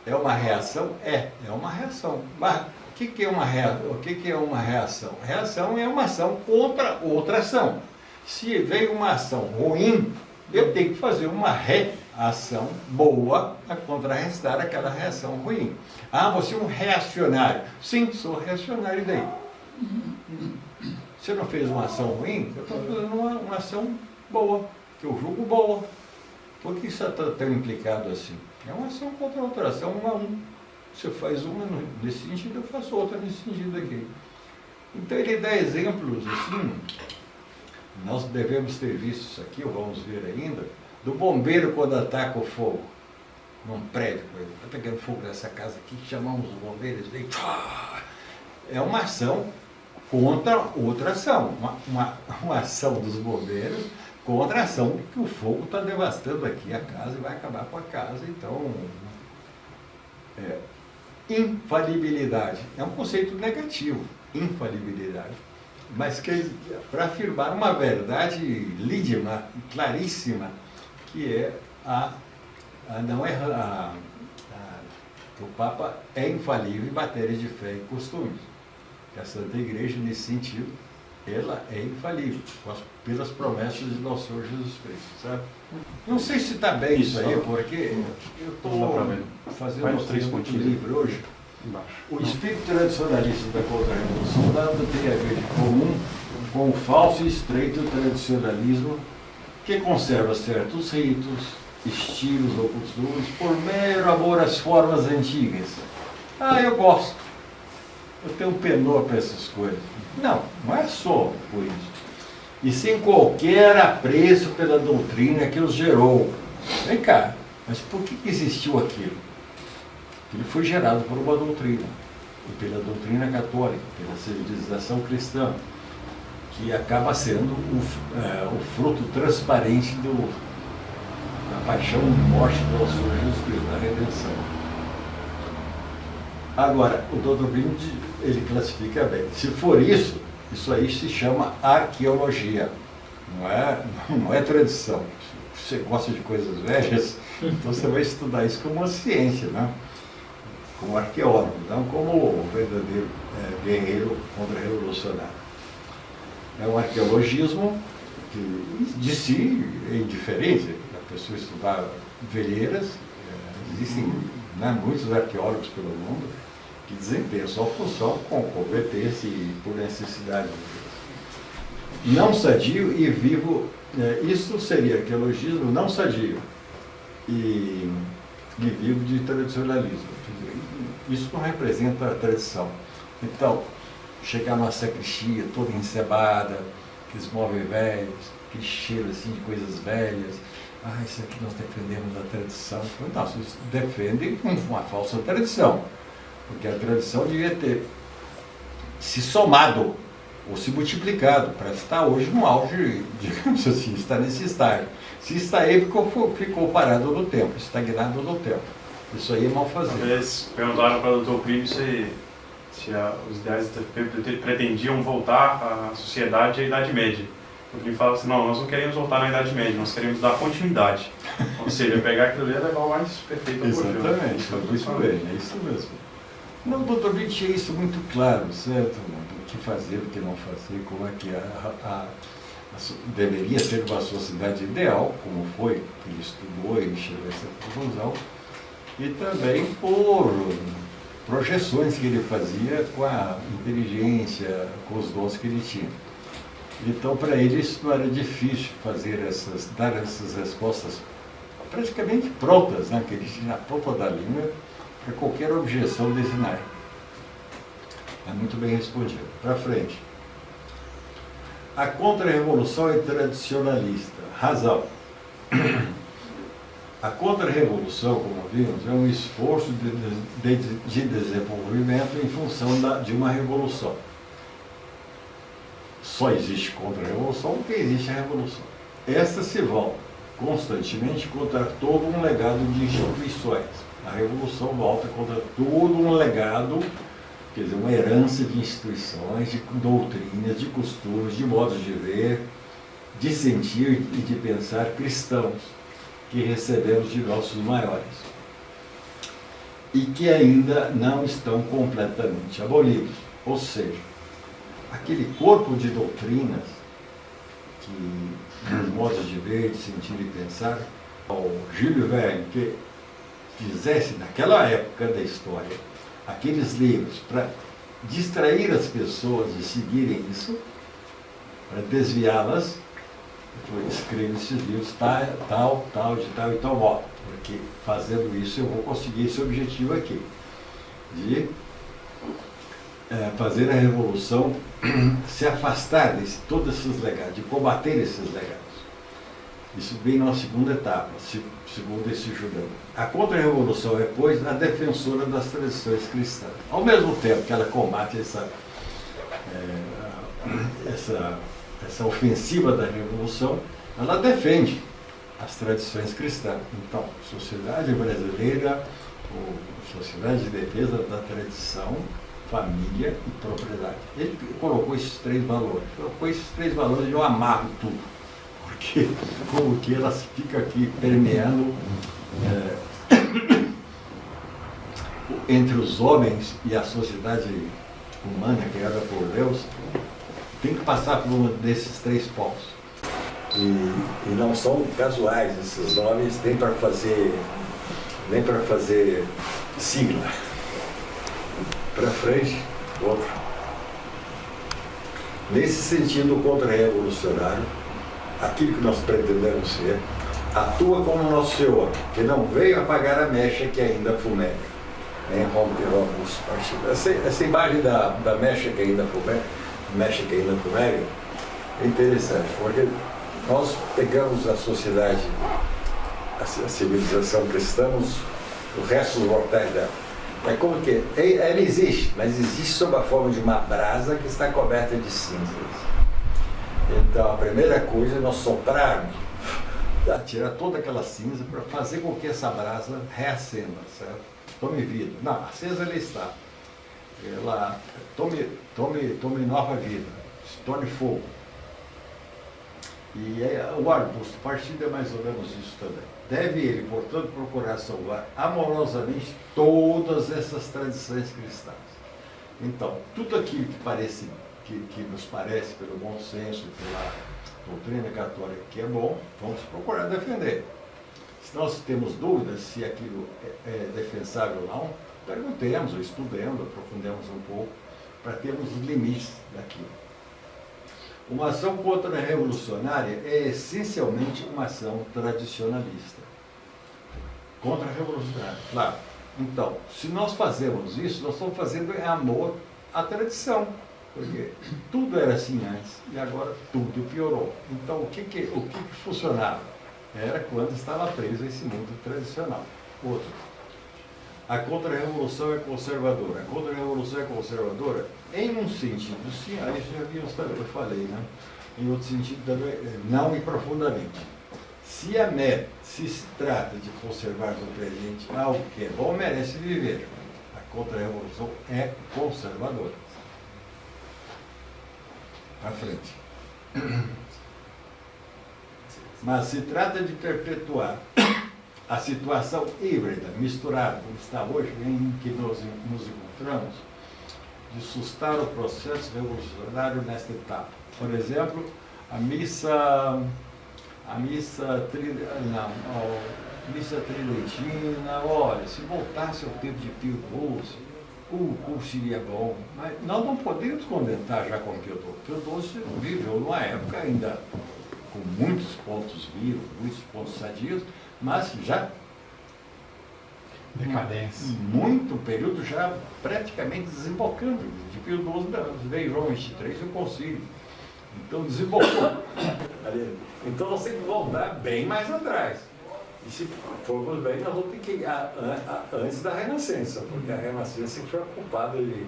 é uma reação? É uma reação. Mas o que é uma reação? Reação é uma ação contra outra ação. Se veio uma ação ruim, eu tenho que fazer uma reação boa a contrarrestar aquela reação ruim. Ah, você é um reacionário. Sim, sou reacionário daí. Você não fez uma ação ruim, eu estou fazendo uma ação boa, que eu julgo boa. Por que isso está tão implicado assim? É uma ação contra outra ação, 1 a 1. Você faz uma nesse sentido, eu faço outra nesse sentido aqui. Então ele dá exemplos assim, nós devemos ter visto isso aqui, ou vamos ver ainda, do bombeiro quando ataca o fogo num prédio. Está pegando fogo nessa casa aqui, chamamos os bombeiros, vem, é uma ação contra outra ação, uma ação dos bombeiros contra a ação que o fogo está devastando aqui a casa e vai acabar com a casa. Então, infalibilidade é um conceito negativo, infalibilidade, mas que para afirmar uma verdade lídima, claríssima, que é que o Papa é infalível em matéria de fé e costumes. Que a Santa Igreja, nesse sentido, ela é infalível, pelas promessas de nosso Senhor Jesus Cristo, sabe? Não sei se está bem isso aí, porque eu estou fazendo um livro hoje. O espírito tradicionalista da Contra-Revolução nada tem a ver de comum com o falso e estreito tradicionalismo que conserva certos ritos, estilos ou costumes por mero amor às formas antigas. Eu gosto. Eu tenho um penor para essas coisas. Não é só por isso. E sem qualquer apreço pela doutrina que os gerou. Vem cá, mas por que existiu aquilo? Ele foi gerado por uma doutrina, e pela doutrina católica, pela civilização cristã, que acaba sendo o fruto transparente da paixão e morte do nosso Senhor Jesus Cristo, da redenção. Agora, o Dr. Brink, ele classifica bem. Se for isso aí se chama arqueologia, não é tradição. Se você gosta de coisas velhas, Então você vai estudar isso como uma ciência, né? Como arqueólogo, não como um verdadeiro guerreiro contra-revolucionário. É um arqueologismo que de si é indiferente. A pessoa estudar velheiras, existem, né, muitos arqueólogos pelo mundo que desempenham sua função com competência e por necessidade. Não sadio e vivo, isso seria arqueologismo não sadio e vivo de tradicionalismo. Isso não representa a tradição. Então, chegar numa sacristia toda encebada, aqueles móveis velhos, aquele cheiro assim de coisas velhas, isso aqui nós defendemos a tradição. Não, vocês defendem uma falsa tradição, porque a tradição devia ter se somado ou se multiplicado para estar hoje no auge, digamos assim, está nesse estágio. Se está aí, ficou parado no tempo, estagnado no tempo. Isso aí é mal fazer. Talvez perguntaram para o Dr. Plínio se os ideais pretendiam voltar à sociedade e à Idade Média. O Plínio fala assim, não, nós não queremos voltar na Idade Média, nós queremos dar continuidade. Ou seja, pegar aquilo ali e levar o mais perfeito possível. Exatamente, isso bem, é isso mesmo. Não, o Dr. Plínio tinha isso muito claro, certo? O que fazer, o que não fazer, como é que deveria ser uma sociedade ideal, como foi, que ele estudou e chegou a essa conclusão, e também por projeções que ele fazia com a inteligência, com os dons que ele tinha. Então, para ele, isso não era difícil dar essas respostas praticamente prontas, né, que ele tinha na ponta da língua, para qualquer objeção designada. É muito bem respondido. Para frente. A contra-revolução é tradicionalista. Razão. A contra-revolução, como vimos, é um esforço de desenvolvimento em função de uma revolução. Só existe contra-revolução porque existe a revolução. Esta se volta constantemente contra todo um legado de instituições. A revolução volta contra todo um legado, quer dizer, uma herança de instituições, de doutrinas, de costumes, de modos de ver, de sentir e de pensar cristãos, que recebemos de nossos maiores e que ainda não estão completamente abolidos. Ou seja, aquele corpo de doutrinas, que modos de ver, de sentir e pensar, o Júlio Verne, que fizesse naquela época da história aqueles livros para distrair as pessoas de seguirem isso, para desviá-las, escrevo esses livros tal e tal modo, porque fazendo isso eu vou conseguir esse objetivo aqui, de fazer a revolução se afastar de todos esses legados, de combater esses legados. Isso vem na segunda etapa, segundo esse julgamento. A contra-revolução é, pois, a defensora das tradições cristãs. Ao mesmo tempo que ela combate essa ofensiva da revolução, ela defende as tradições cristãs. Então, sociedade brasileira, ou sociedade de defesa da tradição, família e propriedade. Ele colocou esses três valores. Colocou esses três valores e eu amarro tudo. Porque como que ela fica aqui permeando entre os homens e a sociedade humana criada por Deus, tem que passar por um desses três pontos. E não são casuais esses nomes, nem para fazer sigla. Para frente, outro. Nesse sentido contra-revolucionário, aquilo que nós pretendemos ser, atua como nosso Senhor, que não veio apagar a mecha que ainda fumega, nem romper o abuso partido. Essa imagem da mecha que ainda fumega, é interessante, porque nós pegamos a sociedade, a civilização cristã, o resto dos mortais dela. É como que ela existe, mas existe sob a forma de uma brasa que está coberta de cinzas. Então, a primeira coisa é nós soprarmos, tirar toda aquela cinza para fazer com que essa brasa reacenda, certo? Tome vida. Não, acesa ela está. Ela tome nova vida, se torne fogo. E o arbusto partido é mais ou menos isso também. Deve ele, portanto, procurar salvar amorosamente todas essas tradições cristãs. Então, tudo aquilo que nos parece, pelo bom senso e pela doutrina católica, que é bom, vamos procurar defender. Se nós temos dúvidas se aquilo é defensável ou não, perguntemos, ou estudemos, aprofundemos um pouco, para termos os limites daquilo. Uma ação contra-revolucionária é essencialmente uma ação tradicionalista. Contra-revolucionária, claro. Então, se nós fazemos isso, nós estamos fazendo em amor à tradição. Porque tudo era assim antes e agora tudo piorou. Então, o que funcionava? Era quando estava preso a esse mundo tradicional. Outro. A contra-revolução é conservadora. A contra-revolução é conservadora em um sentido, sim, aí já vimos também, eu falei, né? Em outro sentido também, não e profundamente. Se trata de conservar no presente algo que é bom, merece viver. A contra-revolução é conservadora. À frente. Mas se trata de perpetuar a situação híbrida, misturada, como está hoje, em que nos encontramos, de sustar o processo revolucionário nesta etapa. Por exemplo, a missa tridentina, olha, se voltasse ao tempo de Pio XII, como seria bom. Mas nós não podemos condenar já com Pio XII. Pio XII viveu numa época ainda com muitos pontos vivos, muitos pontos sadios, mas já Decadência. muito período já praticamente desembocando. De Pio XII veio João XXIII e o concílio. Então desembocou. Então nós temos que voltar bem mais atrás. E se formos bem, nós vamos ter que ir antes da Renascença, porque a Renascença foi ocupada de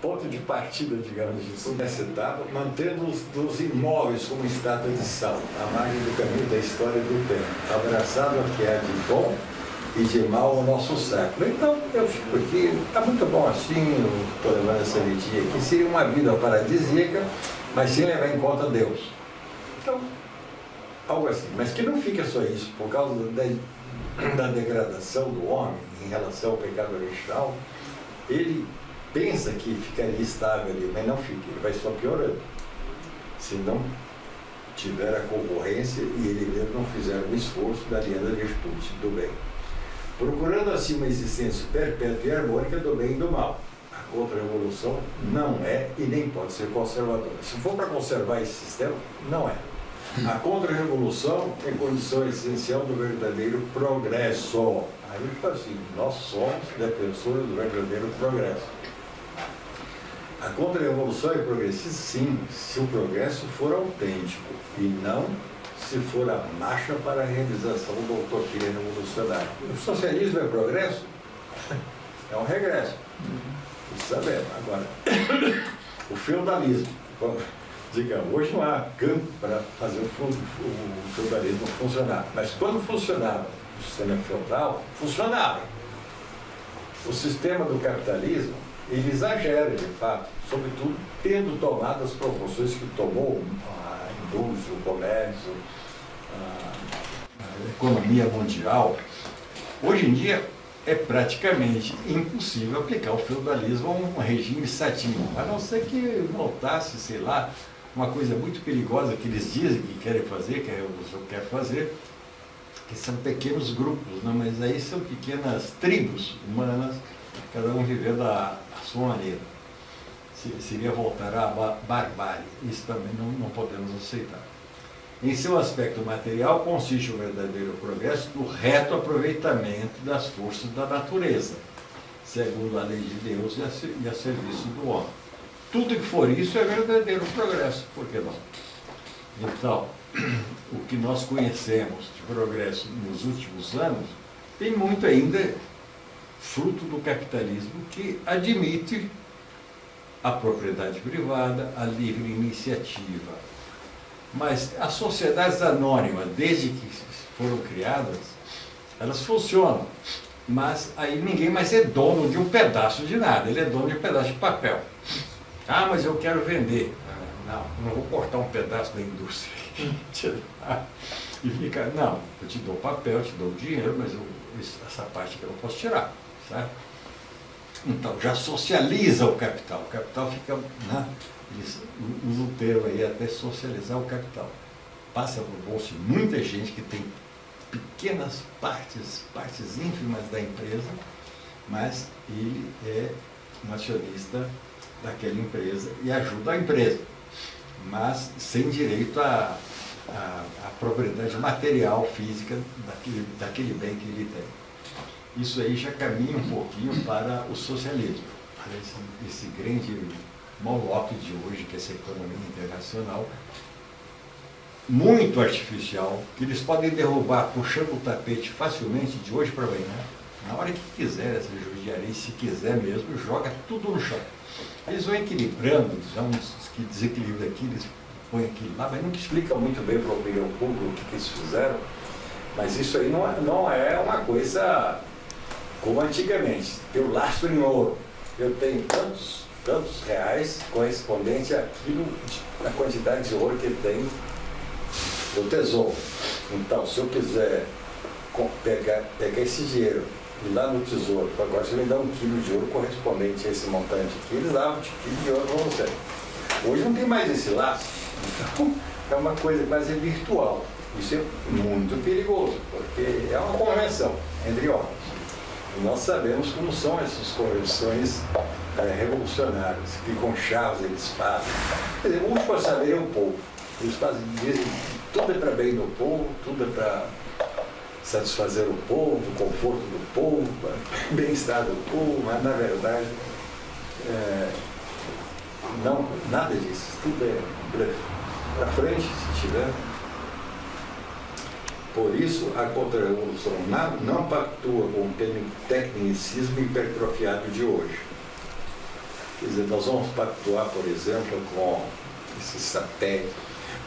ponto de partida, digamos, disso. Nessa etapa, mantendo os imóveis como estátua de sal, à margem do caminho da história do tempo, abraçado ao que há de bom e de mal ao nosso século. Então, eu fico aqui, está muito bom assim, eu estou levando essa vidinha aqui, seria uma vida paradisíaca, mas sem levar em conta Deus. Então, algo assim, mas que não fica só isso, por causa da degradação do homem em relação ao pecado original, ele pensa que ficaria estável ali, mas não fica, ele vai só piorando. Se não tiver a concorrência e ele mesmo não fizer o esforço da linha da virtude, do bem. Procurando assim uma existência perpétua e harmônica do bem e do mal. A contra-revolução não é e nem pode ser conservadora. Se for para conservar esse sistema, não é. A contra-revolução é condição essencial do verdadeiro progresso. Aí ele fala assim, nós somos defensores do verdadeiro progresso. A contra-revolução é progressista, sim, se o progresso for autêntico e não se for a marcha para a realização da utopia revolucionária. O socialismo é progresso? É um regresso. Isso sabemos. Agora, o feudalismo, digamos, hoje não há campo para fazer o feudalismo funcionar, mas quando funcionava o sistema feudal, funcionava. O sistema do capitalismo, ele exagera, de fato, sobretudo tendo tomado as proporções que tomou a indústria, o comércio, a economia mundial. Hoje em dia é praticamente impossível aplicar o feudalismo a um regime estativo, a não ser que voltasse, sei lá, uma coisa muito perigosa que eles dizem que querem fazer, que a revolução quer fazer, que são pequenos grupos, né? Mas aí são pequenas tribos humanas, cada um vivendo a sua maneira. Seria voltar à barbárie. Isso também não podemos aceitar. Em seu aspecto material, consiste o verdadeiro progresso no reto aproveitamento das forças da natureza, segundo a lei de Deus e a serviço do homem. Tudo que for isso é verdadeiro progresso, por que não? Então, o que nós conhecemos de progresso nos últimos anos tem muito ainda fruto do capitalismo que admite a propriedade privada, a livre iniciativa. Mas as sociedades anônimas, desde que foram criadas, elas funcionam. Mas aí ninguém mais é dono de um pedaço de nada, ele é dono de um pedaço de papel. Ah, mas eu quero vender. Não vou cortar um pedaço da indústria. E fica, não, eu te dou papel, eu te dou dinheiro, mas essa parte que eu não posso tirar, certo? Então, já socializa o capital. O capital fica, né? Eles usam o termo aí até socializar o capital. Passa por bolso de muita gente que tem pequenas partes ínfimas da empresa, mas ele é um acionista daquela empresa e ajuda a empresa, mas sem direito à propriedade material, física daquele bem que ele tem. Isso aí já caminha um pouquinho para o socialismo, para esse grande moloque de hoje, que é essa economia internacional, muito artificial, que eles podem derrubar puxando o tapete facilmente de hoje para amanhã, na hora que quiser essa judiaria, se quiser mesmo, joga tudo no chão. Eles vão equilibrando, uns que desequilibram aqui, eles põem aquilo lá, mas não explica muito bem para a opinião pública o que eles fizeram, mas isso aí não é uma coisa como antigamente. Eu lastro em ouro, eu tenho tantos reais correspondente àquilo, à quantidade de ouro que tem no tesouro. Então, se eu quiser pegar esse dinheiro e ir lá no tesouro, agora você me dá 1 quilo de ouro correspondente a esse montante aqui, eles davam de quilo de ouro para você. Hoje não tem mais esse laço, então é uma coisa quase virtual. Isso é muito perigoso, porque é uma convenção entre homens. E nós sabemos como são essas convenções revolucionárias, que com chaves eles fazem. Quer dizer, o último a saber é o povo. Eles dizem que tudo é para bem do povo, tudo é para satisfazer o povo, o conforto do povo, o bem-estar do povo, mas na verdade não, nada disso. Tudo é para frente, se tiver. Por isso, a contra-revolução não pactua com o tecnicismo hipertrofiado de hoje. Quer dizer, nós vamos pactuar, por exemplo, com esse satélite,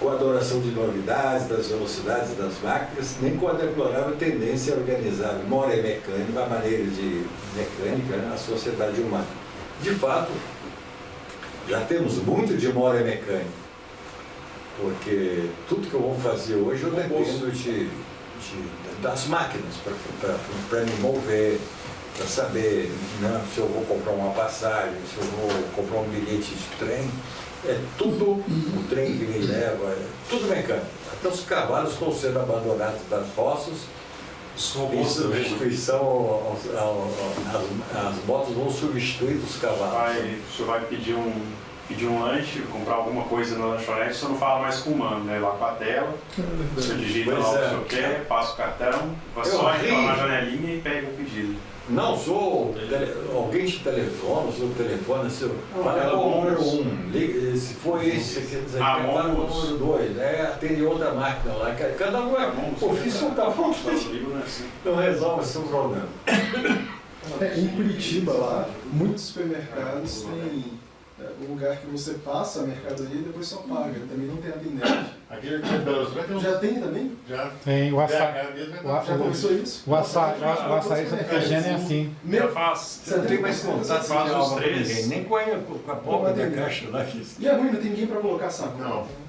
com a adoração de novidades, das velocidades das máquinas, nem com a deplorável tendência a organizar memória mecânica, a maneira de mecânica, né, a sociedade humana. De fato, já temos muito de memória mecânica, porque tudo que eu vou fazer hoje eu dependo das máquinas para me mover, para saber, né, se eu vou comprar uma passagem, se eu vou comprar um bilhete de trem. É tudo o trem que me leva, é tudo mecânico. Até os cavalos estão sendo abandonados das roças, em substituição as motos vão substituir os cavalos. O senhor vai pedir um lanche, comprar alguma coisa na lanchonete, você não fala mais com o mano, né? Lá com a tela, você digita lá o que o senhor quer, passa o cartão, vai só entrar na janelinha e pega o pedido. Não, alguém te telefona, o seu telefone, fala o número 1, se for esse, quer dizer, fala o número 2, atende outra máquina lá, cada um é ofício da fonte, não resolve esse problema. Em Curitiba, lá, muitos supermercados têm um lugar que você passa a mercadoria e depois só paga, também não tem atendente. Aqui em Belo Horizonte Já tem também? Já. Tem o açaí. Já começou isso? O açaí Santa Efigênia é assim. Já faz. Você não tem mais contato Faz de os alma com 3. ninguém, nem com a boca da caixa lá. E é ruim, não tem ninguém para colocar saco.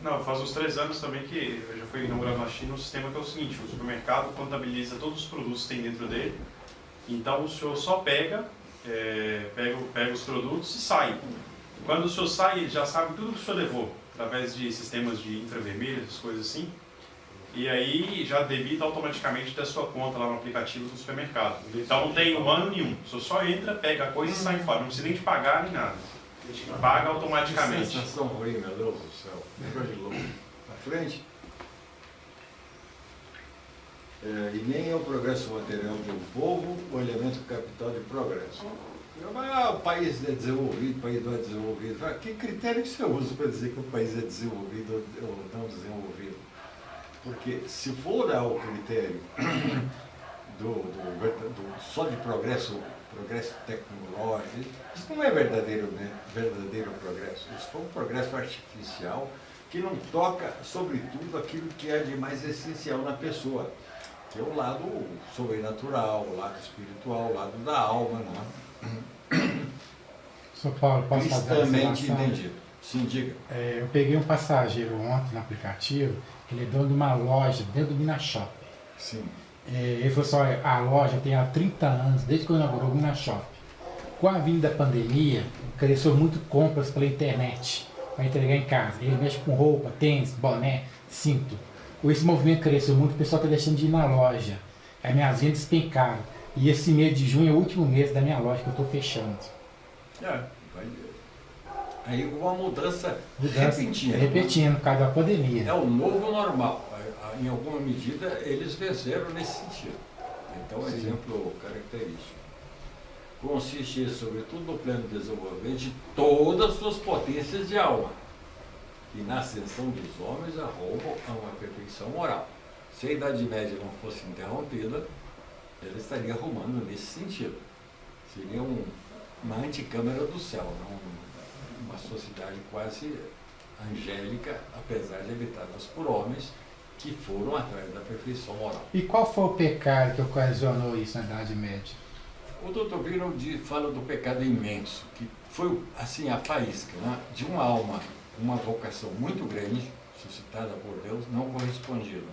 Não, faz uns 3 anos também que eu já fui inaugurado na China um sistema que é o seguinte, o supermercado contabiliza todos os produtos que tem dentro dele, então o senhor só pega os produtos e sai. Quando o senhor sai, ele já sabe tudo que o senhor levou, através de sistemas de infravermelho, essas coisas assim. E aí já debita automaticamente da sua conta lá no aplicativo do supermercado. Então não tem humano nenhum. O senhor só entra, pega a coisa e sai fora. Não precisa nem de pagar nem nada. Paga automaticamente. Que sensação ruim, meu Deus do céu. Negócio de louco. À frente. E nem é o progresso material de um povo o elemento capital de progresso. O país é desenvolvido, o país não é desenvolvido. Que critério que você usa para dizer que o país é desenvolvido ou não desenvolvido? Porque se for ao critério só de progresso tecnológico, isso não é verdadeiro progresso. Isso foi um progresso artificial que não toca, sobretudo, aquilo que é de mais essencial na pessoa, que é o lado sobrenatural, o lado espiritual, o lado da alma, não é? Sr. Paulo, posso fazer uma Cristamente observação? entendido. Sim, diga. Eu peguei um passageiro ontem no aplicativo, ele é dono de uma loja dentro do Minashop. Sim. Ele falou assim, olha, a loja tem há 30 anos, desde que eu inaugurou o Minashop. Com a vinda da pandemia, cresceu muito compras pela internet, para entregar em casa. Ele mexe com roupa, tênis, boné, cinto. Com esse movimento cresceu muito, o pessoal está deixando de ir na loja. Aí minhas vendas despencaram. E esse mês de junho é o último mês da minha loja que eu estou fechando. Aí uma mudança repentina. Repetindo, por causa da pandemia. É o novo normal. Em alguma medida, eles venceram nesse sentido. Então, exemplo característico. Consiste, sobretudo, no plano de desenvolvimento de todas as suas potências de alma. E na ascensão dos homens arrumam a uma perfeição moral. Se a Idade Média não fosse interrompida, ela estaria arrumando nesse sentido. Seria uma anticâmara do céu, não uma sociedade quase angélica, apesar de habitadas por homens que foram atrás da perfeição moral. E qual foi o pecado que ocasionou isso na Idade Média? O Dr. Bruno fala do pecado imenso, que foi assim a faísca, né, de uma alma, uma vocação muito grande, suscitada por Deus, não correspondida.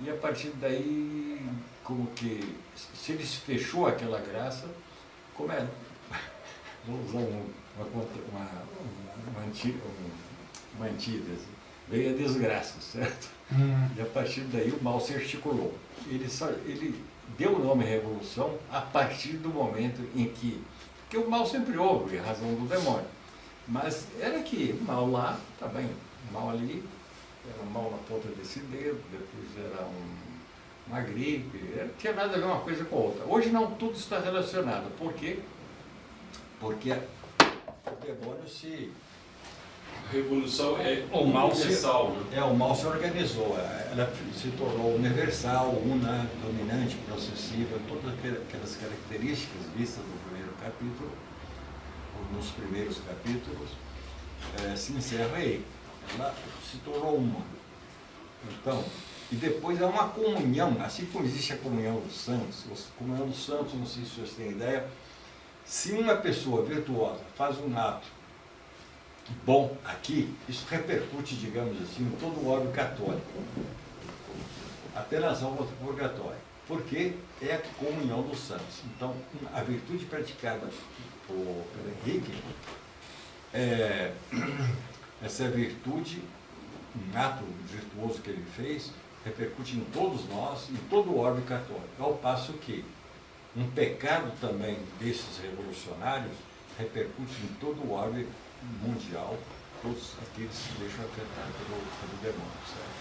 E a partir daí, como que, se ele fechou aquela graça, como é, vou usar uma antítese, veio a desgraça, certo? E a partir daí o mal se articulou. Ele deu o nome Revolução a partir do momento em que o mal sempre houve, em razão do demônio. Mas era que o mal lá, tá bem, o mal ali, era um mal na ponta desse dedo, depois era uma gripe, não tinha nada a ver uma coisa com a outra. Hoje não, tudo está relacionado. Por quê? Porque o demônio se... A revolução é universal. O mal se organizou, ela se tornou universal, una, dominante, processiva, todas aquelas características vistas no primeiro capítulo, ou nos primeiros capítulos, se encerra aí. Ela se tornou uma. Então, e depois é uma comunhão, assim como existe a comunhão dos santos. A comunhão dos santos, não sei se vocês têm ideia, se uma pessoa virtuosa faz um ato bom aqui, isso repercute, digamos assim, em todo o orbe católico, até nas almas do purgatório, porque é a comunhão dos santos. Então, a virtude praticada pelo Henrique, essa virtude, um ato virtuoso que ele fez, repercute em todos nós, em todo o orbe católico, ao passo que um pecado também desses revolucionários repercute em todo o orbe mundial, todos aqueles que se deixam afetar pelo demônio, certo?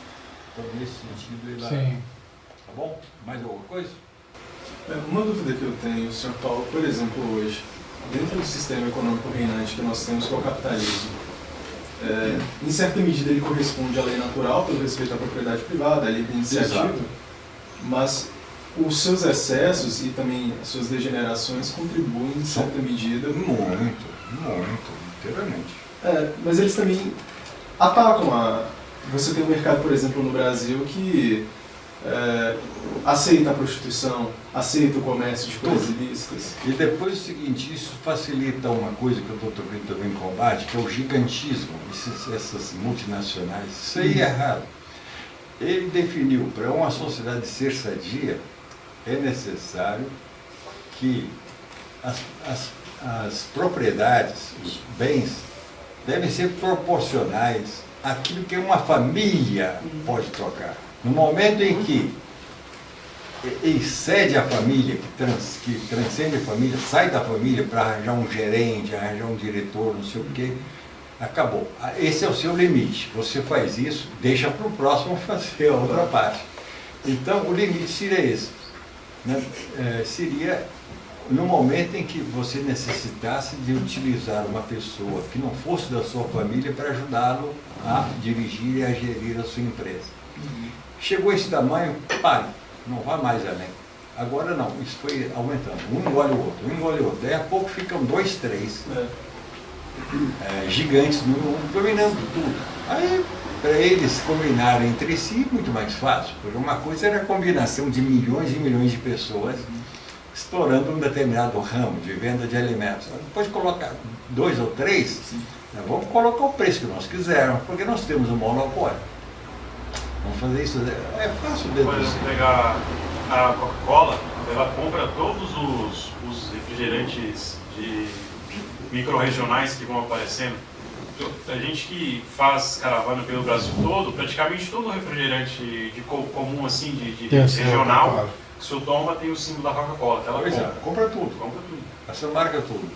Então, nesse sentido, ele... Sim. Tá bom? Mais alguma coisa? Uma dúvida que eu tenho, Sr. Paulo, por exemplo, hoje, dentro do sistema econômico reinante que nós temos, que é o capitalismo, em certa medida ele corresponde à lei natural, pelo respeito à propriedade privada, à lei da iniciativa, Exato. mas os seus excessos e também as suas degenerações contribuem, em certa medida... Muito, inteiramente. Mas eles também atacam Você tem um mercado, por exemplo, no Brasil que aceita a prostituição, aceita o comércio de coisas ilícitas. E depois o seguinte, isso facilita uma coisa que o Dr. Brito também combate, que é o gigantismo, essas multinacionais. Isso aí é errado. Ele definiu, para uma sociedade ser sadia, é necessário que as propriedades, os bens, devem ser proporcionais àquilo que uma família pode trocar. No momento em que excede a família, que transcende a família, sai da família para arranjar um gerente, arranjar um diretor, não sei o quê, acabou. Esse é o seu limite. Você faz isso, deixa para o próximo fazer a outra parte. Então, o limite seria esse. Né? Seria no momento em que você necessitasse de utilizar uma pessoa que não fosse da sua família para ajudá-lo a dirigir e a gerir a sua empresa. Chegou esse tamanho, pare, não vá mais além. Agora não, isso foi aumentando. Um engole o outro. Daí a pouco ficam 2, 3 gigantes no mundo dominando tudo. Aí, para eles combinarem entre si, muito mais fácil, porque uma coisa era a combinação de milhões e milhões de pessoas explorando um determinado ramo de venda de alimentos. Depois de colocar 2 ou 3, nós vamos colocar o preço que nós quisermos, porque nós temos um monopólio. Vamos fazer isso, é fácil Por deduzir. exemplo, pegar a Coca-Cola, ela compra todos os refrigerantes de micro-regionais que vão aparecendo. A gente que faz caravana pelo Brasil todo, praticamente todo refrigerante de comum, assim, de regional, que o senhor toma tem o símbolo da Coca-Cola. Ela Pois é, compra tudo. compra tudo. Essa marca tudo.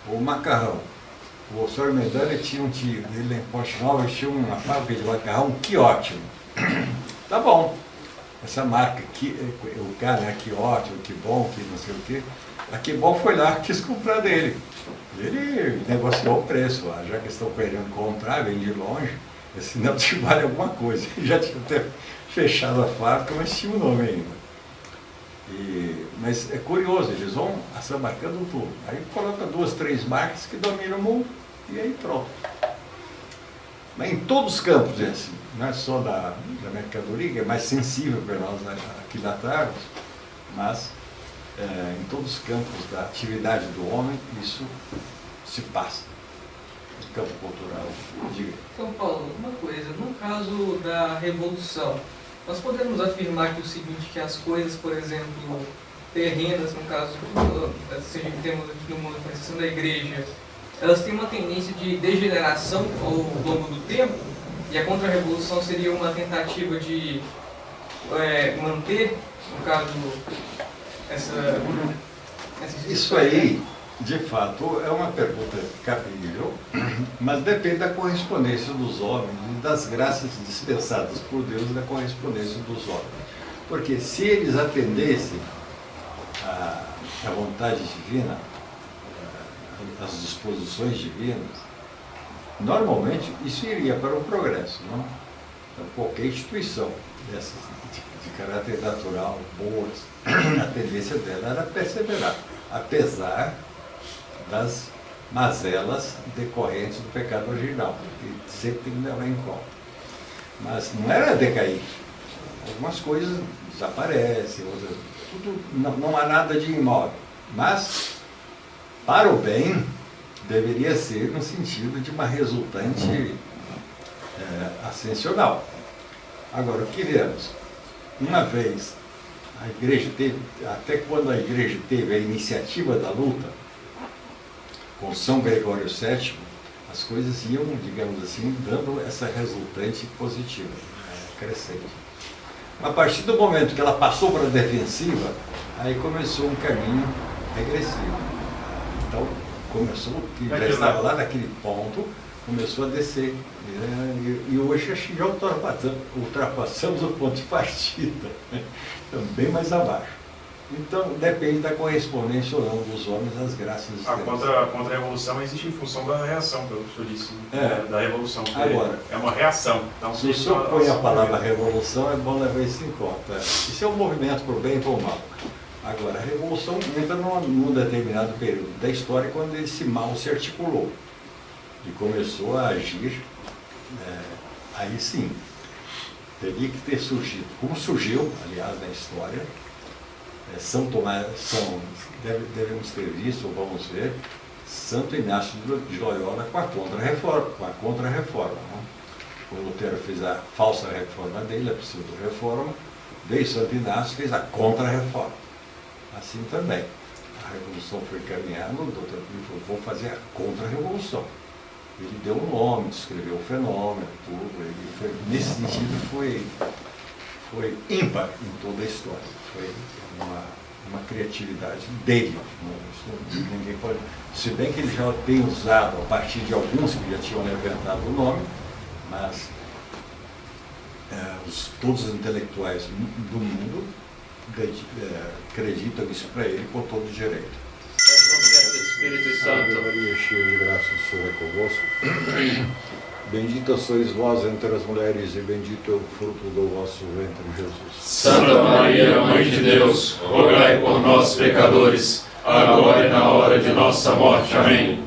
O macarrão. O senhor Medani tinha um tio, ele em Ponte Nova tinha uma fábrica de macarrão que ótimo. Tá bom. Essa marca, o cara, que ótimo, que bom, que não sei o quê. A Que Bom foi lá, quis comprar dele. Ele negociou o preço, já que estão querendo comprar, vem de longe, esse não te vale alguma coisa. Ele já tinha até fechado a fábrica, mas tinha o nome ainda. Mas é curioso, eles vão assambarcando tudo. Aí coloca 2, 3 marcas que dominam o mundo e aí pronto. Mas em todos os campos é assim, não é só da mercadoria, que é mais sensível para nós aquilatarmos, mas em todos os campos da atividade do homem, isso se passa. No campo cultural, diga. Então, Paulo, uma coisa, no caso da Revolução, nós podemos afirmar aqui o seguinte, que as coisas, por exemplo, terrenas, no caso, seja que temos aqui no mundo, com exceção da igreja, elas têm uma tendência de degeneração ao longo do tempo, e a contra-revolução seria uma tentativa de manter, no caso, Isso aí, de fato, é uma pergunta cabível, mas depende da correspondência dos homens e das graças dispensadas por Deus e da correspondência dos homens. Porque se eles atendessem à vontade divina, às disposições divinas, normalmente isso iria para o progresso, não? Então, qualquer instituição dessas de caráter natural, boas, a tendência dela era perseverar, apesar das mazelas decorrentes do pecado original, que sempre tem que levar em conta. Mas não era decair. Algumas coisas desaparecem, outras, tudo, não há nada de imóvel. Mas, para o bem, deveria ser no sentido de uma resultante ascensional. Agora, o que vemos? Uma vez, a igreja teve, até quando a igreja teve a iniciativa da luta, com São Gregório VII, as coisas iam, digamos assim, dando essa resultante positiva, crescente. A partir do momento que ela passou para a defensiva, aí começou um caminho regressivo. Então, começou, que já estava lá naquele ponto, começou a descer. E hoje já ultrapassamos o ponto de partida, bem mais abaixo. Então, depende da correspondência ou não dos homens às graças de Deus. A contra-revolução existe em função da reação, pelo que o senhor disse, da revolução. Agora, é uma reação. Então, se o senhor põe a palavra revolução, é bom levar isso em conta. Isso é um movimento por bem e por mal. Agora, a revolução entra num determinado período da história, quando esse mal se articulou e começou a agir, aí sim, teria que ter surgido, como surgiu, aliás, na história, São Tomás, devemos ter visto, ou vamos ver, Santo Inácio de Loyola com a contra-reforma. O Lutero fez a falsa reforma dele, a pseudo-reforma, veio Santo Inácio fez a contra-reforma. Assim também. A Revolução foi caminhando, o doutor Pio falou, vou fazer a contra-revolução. Ele deu um nome, descreveu o fenômeno, tudo. Nesse sentido foi ímpar em toda a história. Foi uma criatividade dele. Ninguém pode, se bem que ele já tem usado, a partir de alguns que já tinham levantado o nome, mas todos os intelectuais do mundo acreditam isso para ele com todo o direito. Espírito Santo. Maria, cheia de graça, o Senhor é convosco. Bendita sois vós entre as mulheres, e bendito é o fruto do vosso ventre, Jesus. Santa Maria, Mãe de Deus, rogai por nós, pecadores, agora e na hora de nossa morte. Amém.